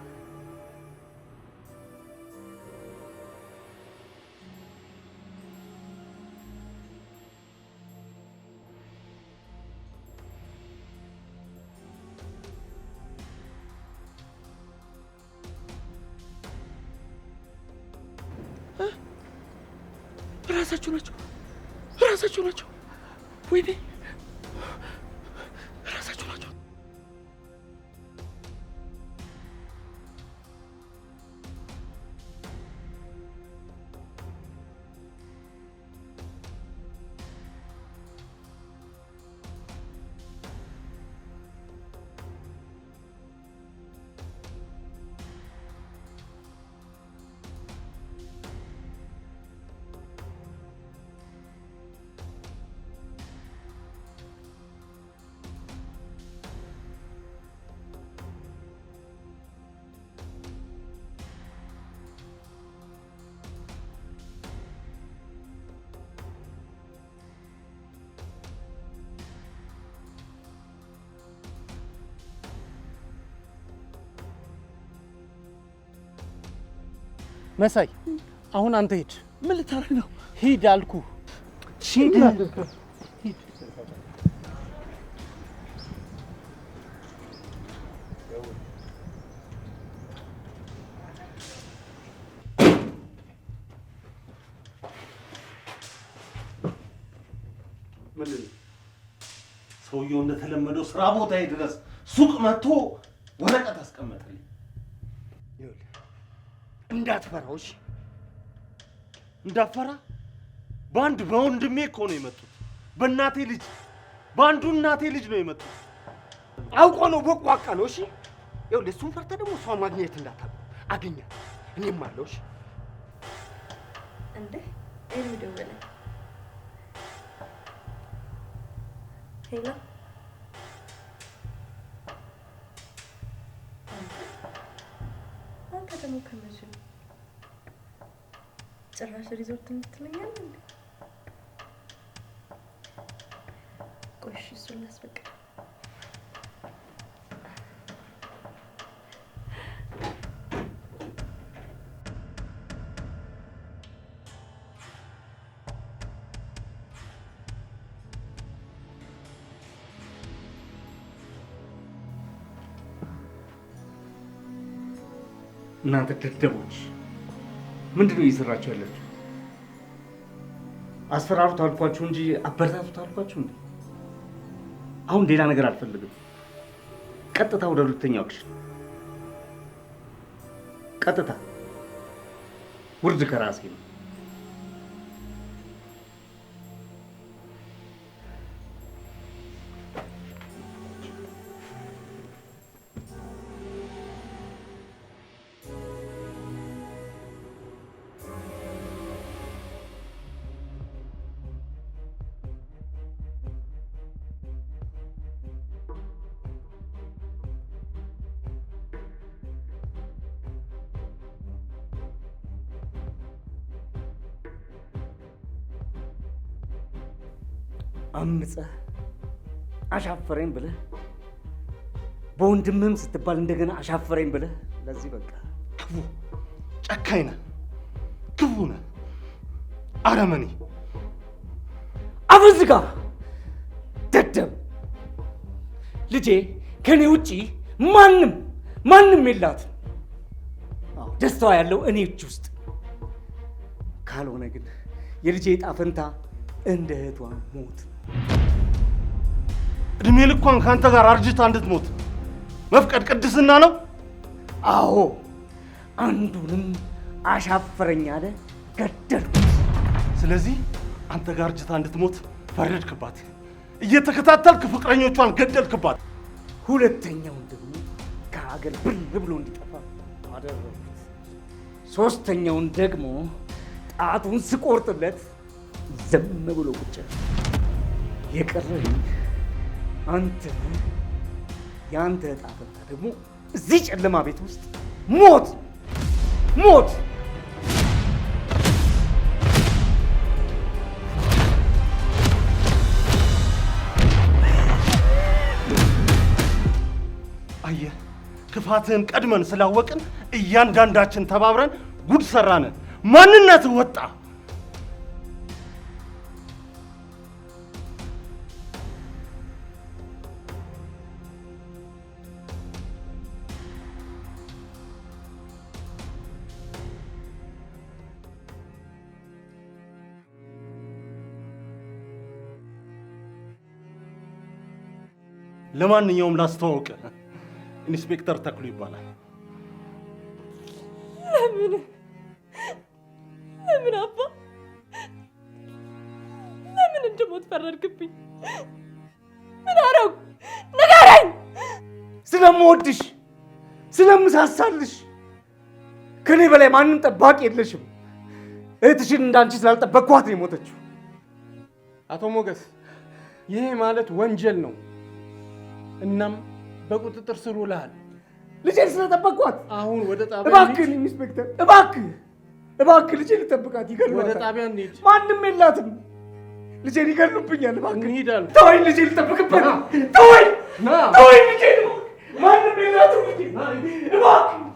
ራሳቸው ናቸው ራሳቸው ናቸው። ወይኔ ራሳቸው ናቸው። መሳይ አሁን አንተ ሂድ። ምን ልታረግ ነው? ሂድ አልኩ። ሂድ ሂድ። ምንድን ነው ሰውየው እንደተለመደው ስራ ቦታዬ ድረስ ሱቅ መጥቶ ወረቀት አስቀመጠልኝ። እንዳትፈራው እሺ? እንዳፈራ በአንድ በወንድሜ እኮ ነው የመጡት። በእናቴ ልጅ በአንዱ እናቴ ልጅ ነው የመጡት። አውቆ ነው ቦቋቃ ነው። እሺ ይኸውልህ፣ እሱን ፈርተህ ደግሞ እሷ ማግኘት እንዳታውቅ አገኛት። እኔም አለው። እሺ እንዴ ኤርሚ ደወለ። ሄሎ አንተ ደግሞ ከመቼ ነው ጭራሽ ሪዞርት የምትለኛለህ እንዴ? ቆይ እሺ እሱን ላስፈቅድ። እናንተ ደደቦች ምንድነው እየሰራችሁ ያላችሁ? አስፈራሩት አልኳችሁ እንጂ አበረታቱት አልኳችሁ እንዴ? አሁን ሌላ ነገር አልፈልግም። ቀጥታ ወደ ሁለተኛው አክሽን፣ ቀጥታ ውርድ ከራሴ ነው። አምፀህ አሻፈረኝ ብለህ በወንድምህም ስትባል እንደገና አሻፈረኝ ብለህ ለዚህ በቃ ክፉ ጨካኝ ነህ፣ ክፉ ነህ፣ አረመኔ። አብረን ዝጋ ደደብ። ልጄ ከኔ ውጪ ማንም የላትም። ደስታዋ ያለው እኔ እጅ ውስጥ ካልሆነ ግን የልጄ ዕጣ ፈንታ እንደ እህቷ ሞት። እድሜ ልኳን ከአንተ ጋር አርጅታ እንድትሞት መፍቀድ ቅድስና ነው? አዎ፣ አንዱንም አሻፈረኝ አለ፣ ገደልኩት። ስለዚህ አንተ ጋር አርጅታ እንድትሞት ፈረድክባት፣ እየተከታተልክ ፍቅረኞቿን ገደልክባት። ሁለተኛውን ደግሞ ከሀገር ብር ብሎ እንዲጠፋ አደረጉት። ሶስተኛውን ደግሞ ጣቱን ስቆርጥለት ዘም ብሎ ቁጭ። የቀረኝ አንተ፣ የአንተ ዕጣ ፈንታ ደግሞ እዚህ ጨለማ ቤት ውስጥ ሞት ሞት። አየህ፣ ክፋትህን ቀድመን ስላወቅን እያንዳንዳችን ተባብረን ጉድ ሰራን። ማንነትህ ወጣ። ለማንኛውም ላስተዋውቅ፣ ኢንስፔክተር ተክሉ ይባላል። ለምን አባ ለምን እንድሞት ፈረድክብኝ? ምን አደረኩ? ንገረኝ። ስለምወድሽ፣ ስለምሳሳልሽ። ከኔ በላይ ማንም ጠባቂ የለሽም። እህትሽን እንዳንቺ ስላልጠበቅኳት ነው የሞተችው። አቶ ሞገስ ይሄ ማለት ወንጀል ነው። እናም በቁጥጥር ስር ውለሃል። ልጄን ስለጠበቅኳት አሁን ወደ ጣቢያ እባክህን ኢንስፔክተር፣ እባክህ ልጄን ልጠብቃት። ይገሉባታል። ወደ ጣቢያ እንሂድ። ማንም የላትም። ልጄን ይገሉብኛል። እባክህ እንሂድ አልኩ። ተወኝ፣ ልጄን ልጠብቅበት። ተወኝ ልጄን። ማንም የላትም። እባክህ